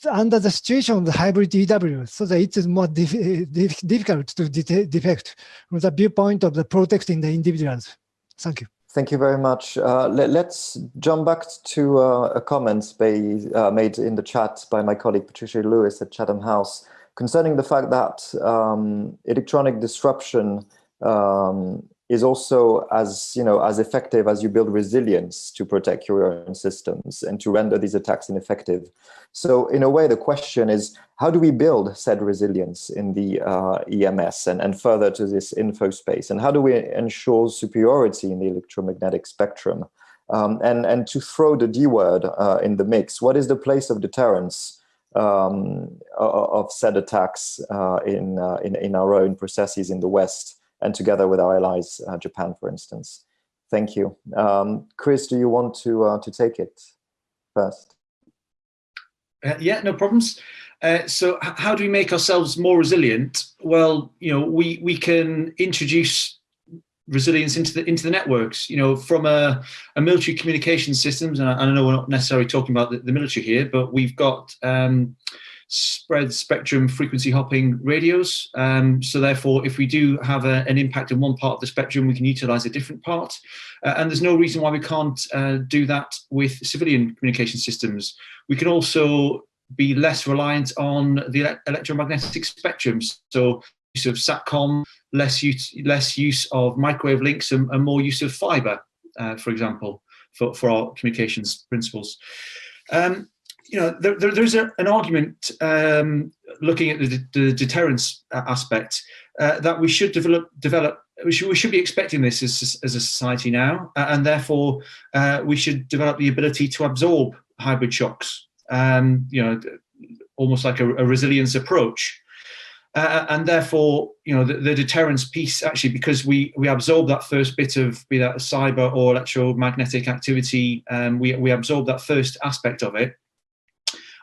under the situation of the hybrid EW, so that it is more difficult to detect from the viewpoint of the protecting the individuals. Thank you. Thank you very much. Let's jump back to a comment made in the chat by my colleague Patricia Lewis at Chatham House concerning the fact that electronic disruption is also as effective as you build resilience to protect your own systems and to render these attacks ineffective. So in a way, the question is, how do we build said resilience in the EMS and further to this info space? And how do we ensure superiority in the electromagnetic spectrum? And to throw the D word in the mix, what is the place of deterrence of said attacks in our own processes in the West? And together with our allies, Japan, for instance. Thank you. Chris, do you want to take it first? Yeah, no problems. So how do we make ourselves more resilient? Well, we can introduce resilience into the networks, from a military communication systems. And I know we're not necessarily talking about the military here, but we've got spread spectrum frequency hopping radios. So therefore, if we do have an impact in one part of the spectrum, we can utilize a different part. And there's no reason why we can't do that with civilian communication systems. We can also be less reliant on the electromagnetic spectrum. So use of SATCOM, less use of microwave links, and more use of fiber, for example, for our communications principles. There's an argument looking at the deterrence aspect that we should develop. We should be expecting this as a society now, and therefore we should develop the ability to absorb hybrid shocks. Almost like a resilience approach, and therefore the deterrence piece, actually, because we absorb that first bit of, be that cyber or electromagnetic activity, we absorb that first aspect of it.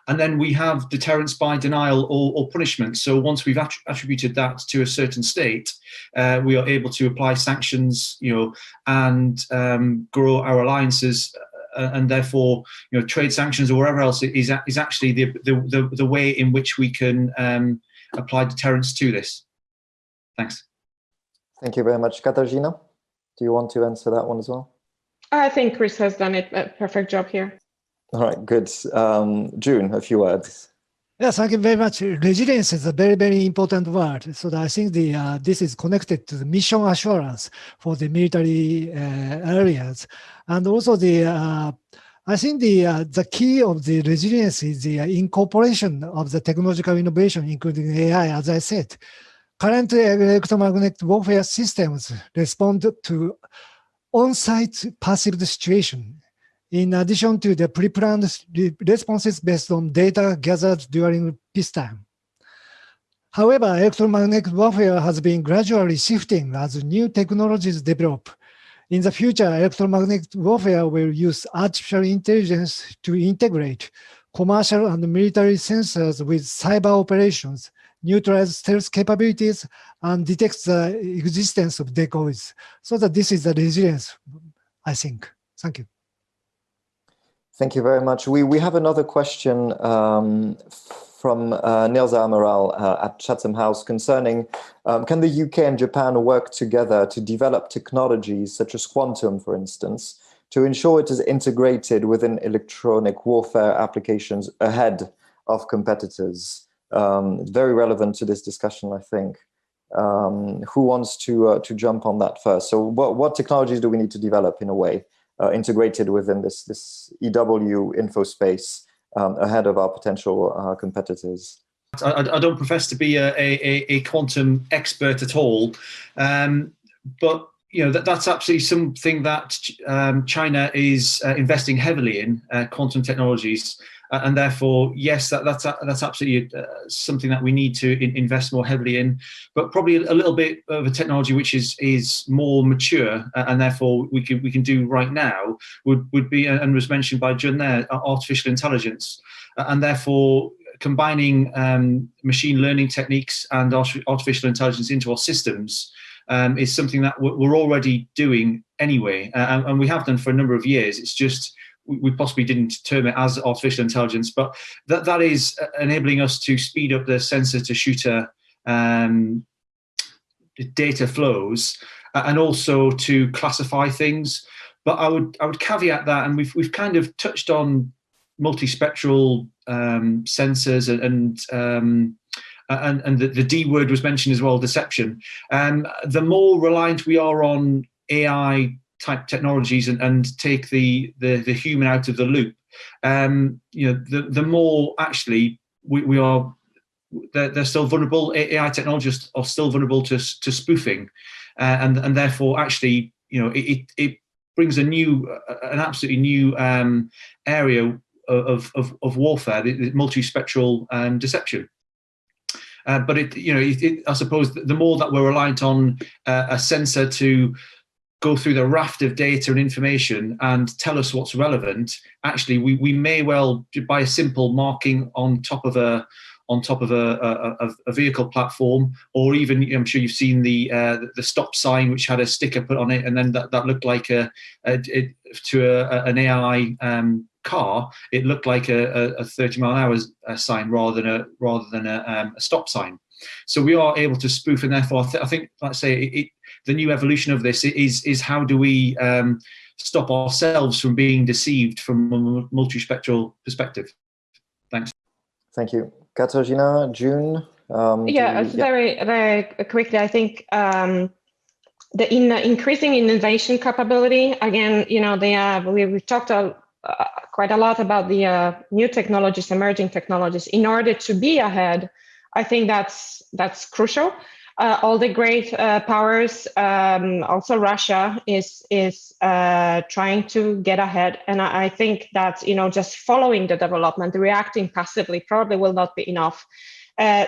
And then we have deterrence by denial or punishment. So once we've attributed that to a certain state, we are able to apply sanctions, and grow our alliances, and therefore, trade sanctions or whatever else is actually the way in which we can apply deterrence to this. Thanks. Thank you very much, Katarzyna. Do you want to answer that one as well? I think Chris has done a perfect job here. All right, good. June, a few words. Yes, thank you very much. Resilience is a very, very important word. So I think this is connected to the mission assurance for the military areas. And also I think the key of the resilience is the incorporation of the technological innovation, including AI, as I said. Current electromagnetic warfare systems respond to on-site passive situation, in addition to the pre-planned responses based on data gathered during peacetime. However, electromagnetic warfare has been gradually shifting as new technologies develop. In the future, electromagnetic warfare will use artificial intelligence to integrate commercial and military sensors with cyber operations, neutralize stealth capabilities, and detect the existence of decoys. So that this is the resilience, I think. Thank you. Thank you very much. We have another question from Nilza Amaral at Chatham House concerning, can the UK and Japan work together to develop technologies such as quantum, for instance, to ensure it is integrated within electronic warfare applications ahead of competitors? Very relevant to this discussion, I think. Who wants to jump on that first? So what technologies do we need to develop in a way integrated within this EW info space ahead of our potential competitors? I don't profess to be a quantum expert at all, but that's absolutely something that China is investing heavily in, quantum technologies, and therefore, yes, that's absolutely something that we need to invest more heavily in. But probably a little bit of a technology which is more mature, and therefore we can do right now would be, and was mentioned by Jun there, artificial intelligence, and therefore combining machine learning techniques and artificial intelligence into our systems. Is something that we're already doing anyway, and we have done for a number of years. It's just we possibly didn't term it as artificial intelligence, but that is enabling us to speed up the sensor to shooter data flows, and also to classify things. But I would caveat that, and we've kind of touched on multispectral sensors and the D word was mentioned as well, deception. The more reliant we are on AI type technologies and take the human out of the loop, the more actually we are. They're still vulnerable. AI technologies are still vulnerable to spoofing, and therefore actually it brings an absolutely new area of warfare, the multispectral deception. But I suppose the more that we're reliant on a sensor to go through the raft of data and information and tell us what's relevant, actually we may well, by a simple marking on top of a vehicle platform, or even I'm sure you've seen the stop sign which had a sticker put on it, and then that looked like an AI car. It looked like a 30-mile-an-hour sign rather than a stop sign. So we are able to spoof, and therefore I think, let's say, the new evolution of this is how do we stop ourselves from being deceived from a multispectral perspective. Thanks. Thank you. Katarzyna, June? Very, very quickly, I think the increasing innovation capability, again, we've talked quite a lot about the new technologies, emerging technologies. In order to be ahead, I think that's crucial. All the great powers, also Russia, is trying to get ahead, and I think that just following the development, reacting passively probably will not be enough.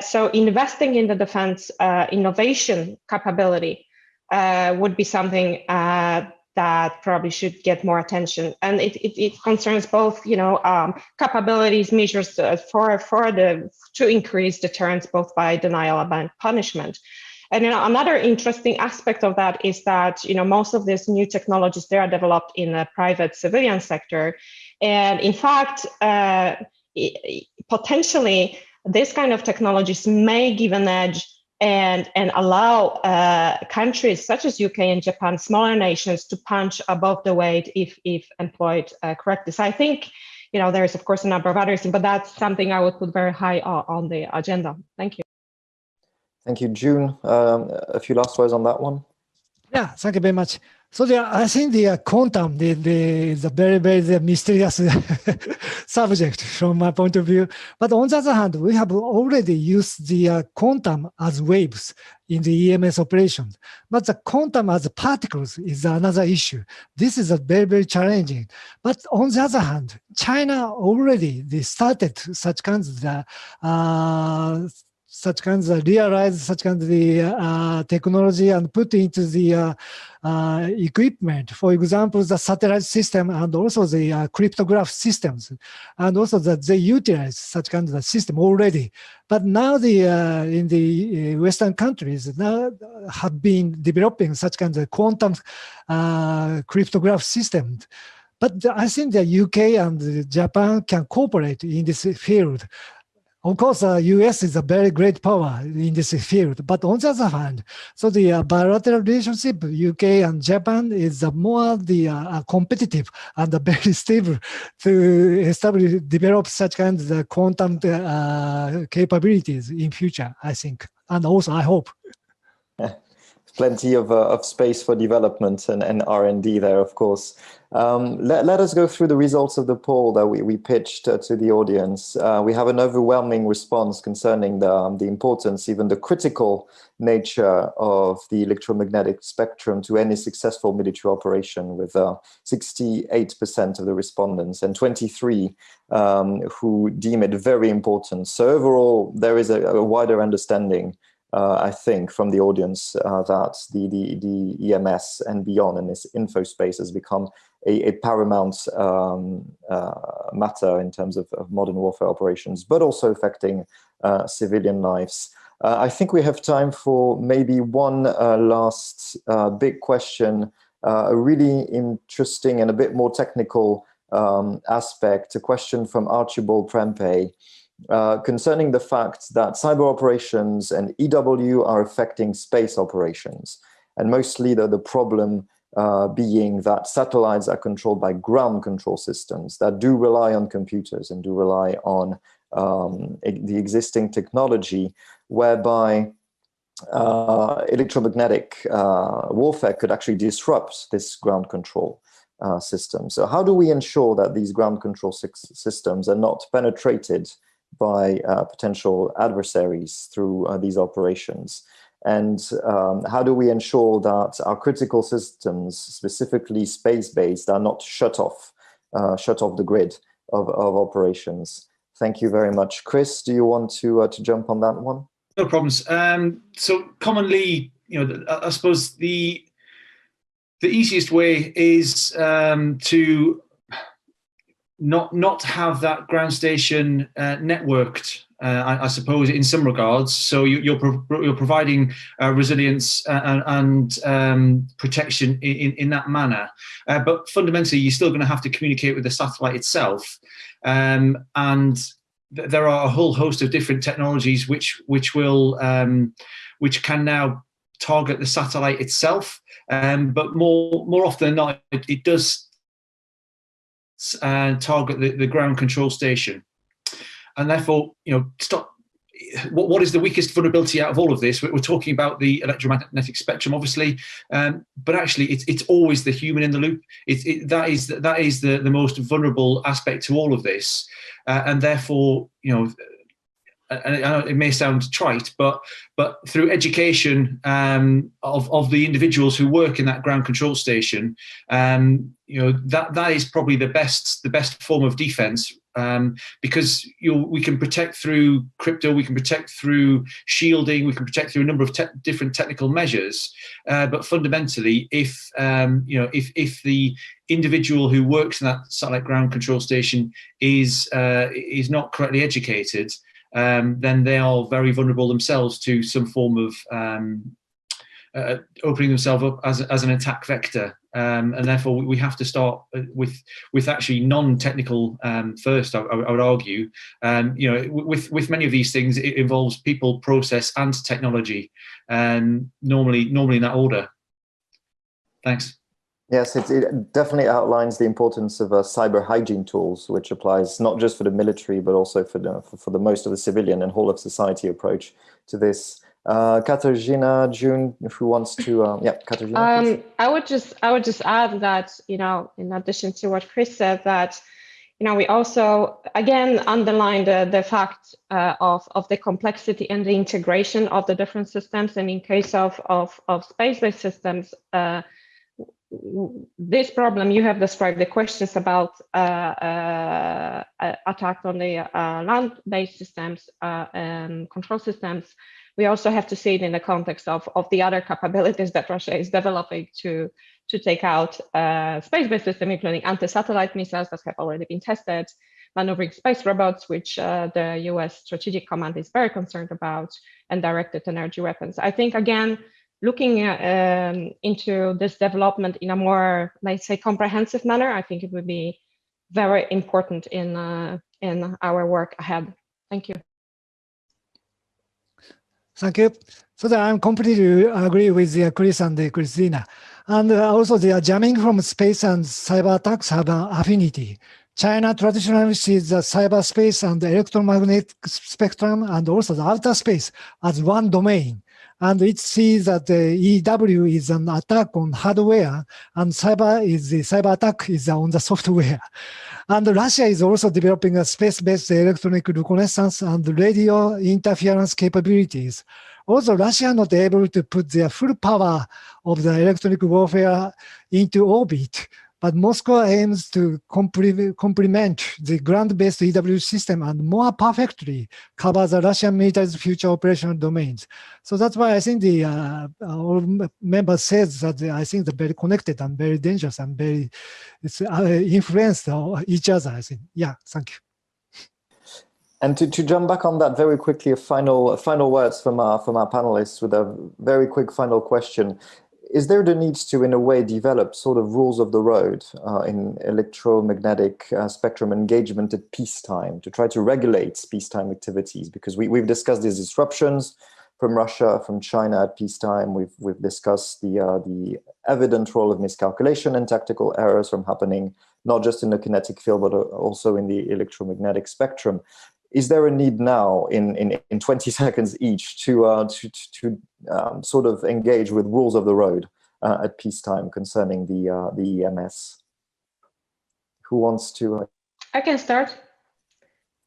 So investing in the defense innovation capability would be something that probably should get more attention, and it concerns both capabilities, measures to increase deterrence, both by denial and by punishment. And another interesting aspect of that is that most of these new technologies, they are developed in the private civilian sector, and in fact potentially this kind of technologies may give an edge and allow countries such as UK and Japan, smaller nations, to punch above the weight if employed correctly. So I think there is of course a number of others, but that's something I would put very high on the agenda. Thank you. Thank you, June. A few last words on that one. Yeah, thank you very much. So I think the quantum is a very, very mysterious subject from my point of view. But on the other hand, we have already used the quantum as waves in the EMS operations. But the quantum as particles is another issue. This is a very, very challenging. But on the other hand, China already started such kinds of realize such kind of the technology and put into the equipment. For example, the satellite system and also the cryptograph systems, and also that they utilize such kind of a system already. But now in the Western countries now have been developing such kind of quantum cryptograph system. But I think the UK and Japan can cooperate in this field. Of course, US is a very great power in this field, but on the other hand, so the bilateral relationship, UK and Japan is more competitive and very stable to develop such kind of quantum capabilities in future, I think, and also I hope. Plenty of space for development and R&D there, of course. Let us go through the results of the poll that we pitched to the audience. We have an overwhelming response concerning the importance, even the critical nature of the electromagnetic spectrum to any successful military operation, with 68% of the respondents and 23 who deem it very important. So overall, there is a wider understanding, I think, from the audience that the EMS and beyond in this info space has become a paramount matter in terms of modern warfare operations, but also affecting civilian lives. I think we have time for maybe one last big question, a really interesting and a bit more technical aspect, a question from Archibald Prempe concerning the fact that cyber operations and EW are affecting space operations, and mostly the problem being that satellites are controlled by ground control systems that do rely on computers and do rely on the existing technology, whereby electromagnetic warfare could actually disrupt this ground control system. So how do we ensure that these ground control systems are not penetrated by potential adversaries through these operations? And how do we ensure that our critical systems, specifically space-based, are not shut off the grid of operations? Thank you very much. Chris, do you want to jump on that one? No problems. So commonly, I suppose the easiest way is to not have that ground station networked, I suppose, in some regards. So you're providing resilience and protection in that manner. But fundamentally, you're still going to have to communicate with the satellite itself. And there are a whole host of different technologies which can now target the satellite itself. But more often than not, it does target the ground control station. And therefore, what is the weakest vulnerability out of all of this? We're talking about the electromagnetic spectrum, obviously, but actually it's always the human in the loop. That is the most vulnerable aspect to all of this. And therefore, and it may sound trite, but through education of the individuals who work in that ground control station, that is probably the best form of defense, because we can protect through crypto, we can protect through shielding, we can protect through a number of different technical measures. But fundamentally, if the individual who works in that satellite ground control station is not correctly educated, then they are very vulnerable themselves to some form of opening themselves up as an attack vector, and therefore we have to start with actually non-technical first. I would argue, with many of these things, it involves people, process, and technology, normally in that order. Thanks. Yes, it definitely outlines the importance of cyber hygiene tools, which applies not just for the military, but also for the most of the civilian and whole of society approach to this. Katarzyna, June, who wants to, Katarzyna. I would just add that, in addition to what Chris said, that, we also, again, underline the fact of the complexity and the integration of the different systems. And in case of space-based systems, this problem you have described, the questions about attack on the land-based systems and control systems, we also have to see it in the context of the other capabilities that Russia is developing to take out space-based systems, including anti-satellite missiles that have already been tested, maneuvering space robots, which the US Strategic Command is very concerned about, and directed energy weapons. I think, again, looking into this development in a more, let's say, comprehensive manner, I think it would be very important in our work ahead. Thank you. Thank you. So that I'm completely agree with Chris and Christina. And also the jamming from space and cyber attacks have an affinity. China traditionally sees the cyberspace and the electromagnetic spectrum and also the outer space as one domain. and it sees that the EW is an attack on hardware, and cyber attack is on the software. And Russia is also developing a space-based electronic reconnaissance and radio interference capabilities. Also, Russia not able to put their full power of the electronic warfare into orbit, but Moscow aims to complement the ground-based EW system and more perfectly cover the Russian military's future operational domains. So that's why I think the all members says that I think they're very connected and very dangerous and very influenced each other, I think. Yeah, thank you. And to jump back on that very quickly, final words from our panelists with a very quick final question. Is there the need to, in a way, develop sort of rules of the road in electromagnetic spectrum engagement at peacetime to try to regulate peacetime activities? Because we've discussed these disruptions from Russia, from China at peacetime. We've discussed the evident role of miscalculation and tactical errors from happening not just in the kinetic field but also in the electromagnetic spectrum. Is there a need now, in 20 seconds each, to sort of engage with rules of the road at peacetime concerning the EMS? Who wants to? I can start.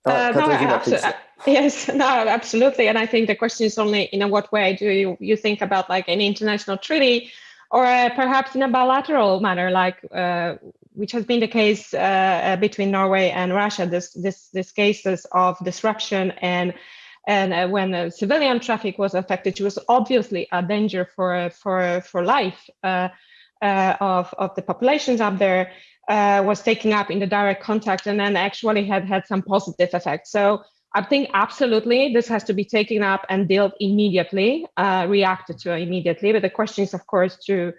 Katarzyna, yes, no, absolutely. And I think the question is only in what way do you think about like an international treaty, or perhaps in a bilateral manner, like which has been the case between Norway and Russia. This cases of disruption and when civilian traffic was affected, it was obviously a danger for life of the populations up there. Was taken up in the direct contact and then actually had some positive effects. So I think absolutely this has to be taken up and dealt immediately, reacted to immediately. But the question is, of course, to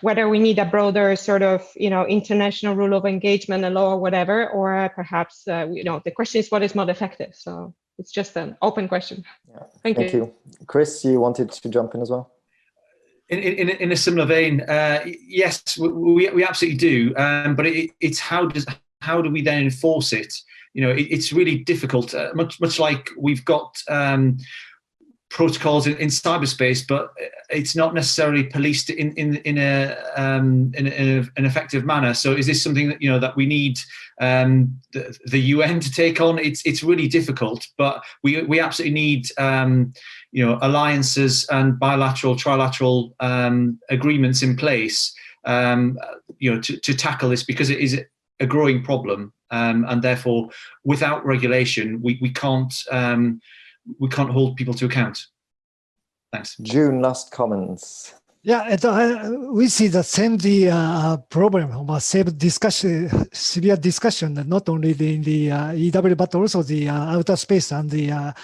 whether we need a broader sort of, international rule of engagement and law or whatever, or perhaps, the question is what is more effective. So it's just an open question. Yeah. Thank you. Chris, you wanted to jump in as well? In a similar vein, yes, we absolutely do. But it's how do we then enforce it? It's really difficult. Much like we've got protocols in cyberspace, but it's not necessarily policed in an effective manner. So is this something that that we need the UN to take on? It's really difficult, but we absolutely need alliances and bilateral, trilateral agreements in place to tackle this, because it is a growing problem, and therefore without regulation we can't hold people to account. Thanks. June, last comments. Yeah, we see the same problem of severe discussion, not only in the EW, but also the outer space and the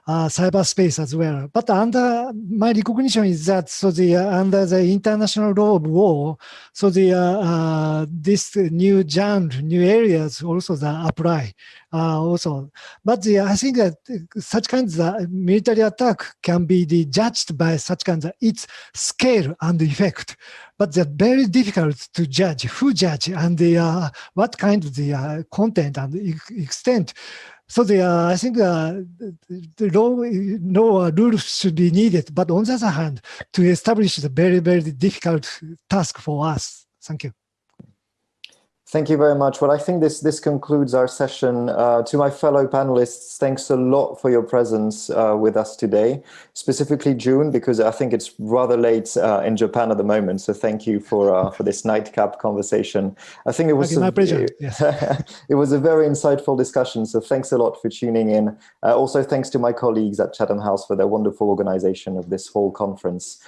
cyberspace as well. But under my recognition is that under the international law of war, this new genre, new areas also that apply also. But I think that such kinds of military attack can be judged by such kinds of its scale and effect. But they're very difficult to judge, who judge, and what kind of the content and extent. So I think the rules should be needed, but on the other hand, to establish the very, very difficult task for us. Thank you. Thank you very much. Well, I think this concludes our session. To my fellow panelists, thanks a lot for your presence with us today, specifically June, because I think it's rather late in Japan at the moment. So thank you for this nightcap conversation. I think it was my pleasure. Yes. It was a very insightful discussion. So thanks a lot for tuning in. Also, thanks to my colleagues at Chatham House for their wonderful organization of this whole conference.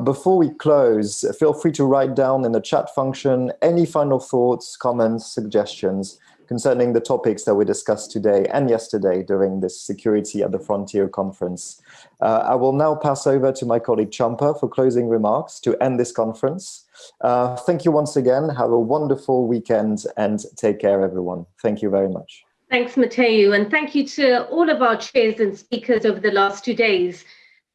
Before we close, feel free to write down in the chat function any final thoughts, comments, suggestions concerning the topics that we discussed today and yesterday during this Security at the Frontier conference. I will now pass over to my colleague Champa for closing remarks to end this conference. Thank you once again. Have a wonderful weekend and take care, everyone. Thank you very much. Thanks, Matteo, and thank you to all of our chairs and speakers over the last 2 days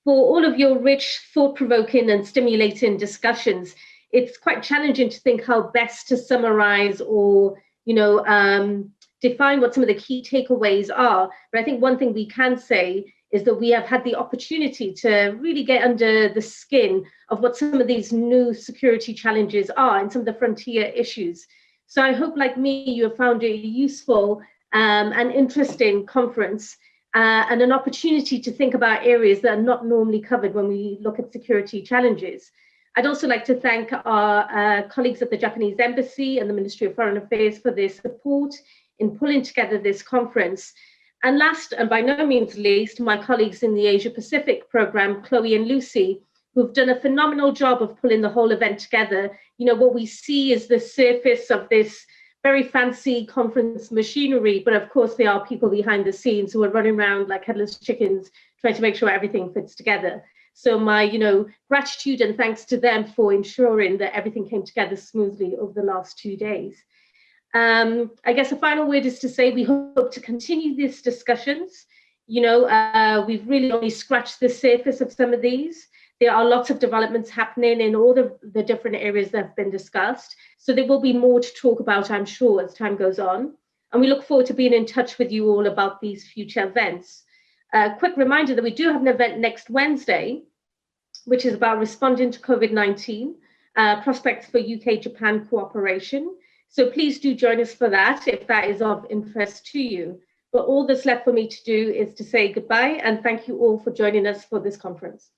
for all of your rich, thought-provoking and stimulating discussions. It's quite challenging to think how best to summarize or, define what some of the key takeaways are. But I think one thing we can say is that we have had the opportunity to really get under the skin of what some of these new security challenges are and some of the frontier issues. So I hope, like me, you have found it a useful and interesting conference and an opportunity to think about areas that are not normally covered when we look at security challenges. I'd also like to thank our colleagues at the Japanese Embassy and the Ministry of Foreign Affairs for their support in pulling together this conference. And last, and by no means least, my colleagues in the Asia Pacific program, Chloe and Lucy, who've done a phenomenal job of pulling the whole event together. You know, what we see is the surface of this very fancy conference machinery, but of course there are people behind the scenes who are running around like headless chickens, trying to make sure everything fits together. So my, gratitude and thanks to them for ensuring that everything came together smoothly over the last 2 days. I guess a final word is to say we hope to continue these discussions. We've really only scratched the surface of some of these. There are lots of developments happening in all the different areas that have been discussed. So there will be more to talk about, I'm sure, as time goes on. And we look forward to being in touch with you all about these future events. A quick reminder that we do have an event next Wednesday, which is about responding to COVID-19, prospects for UK-Japan cooperation. So please do join us for that if that is of interest to you. But all that's left for me to do is to say goodbye and thank you all for joining us for this conference.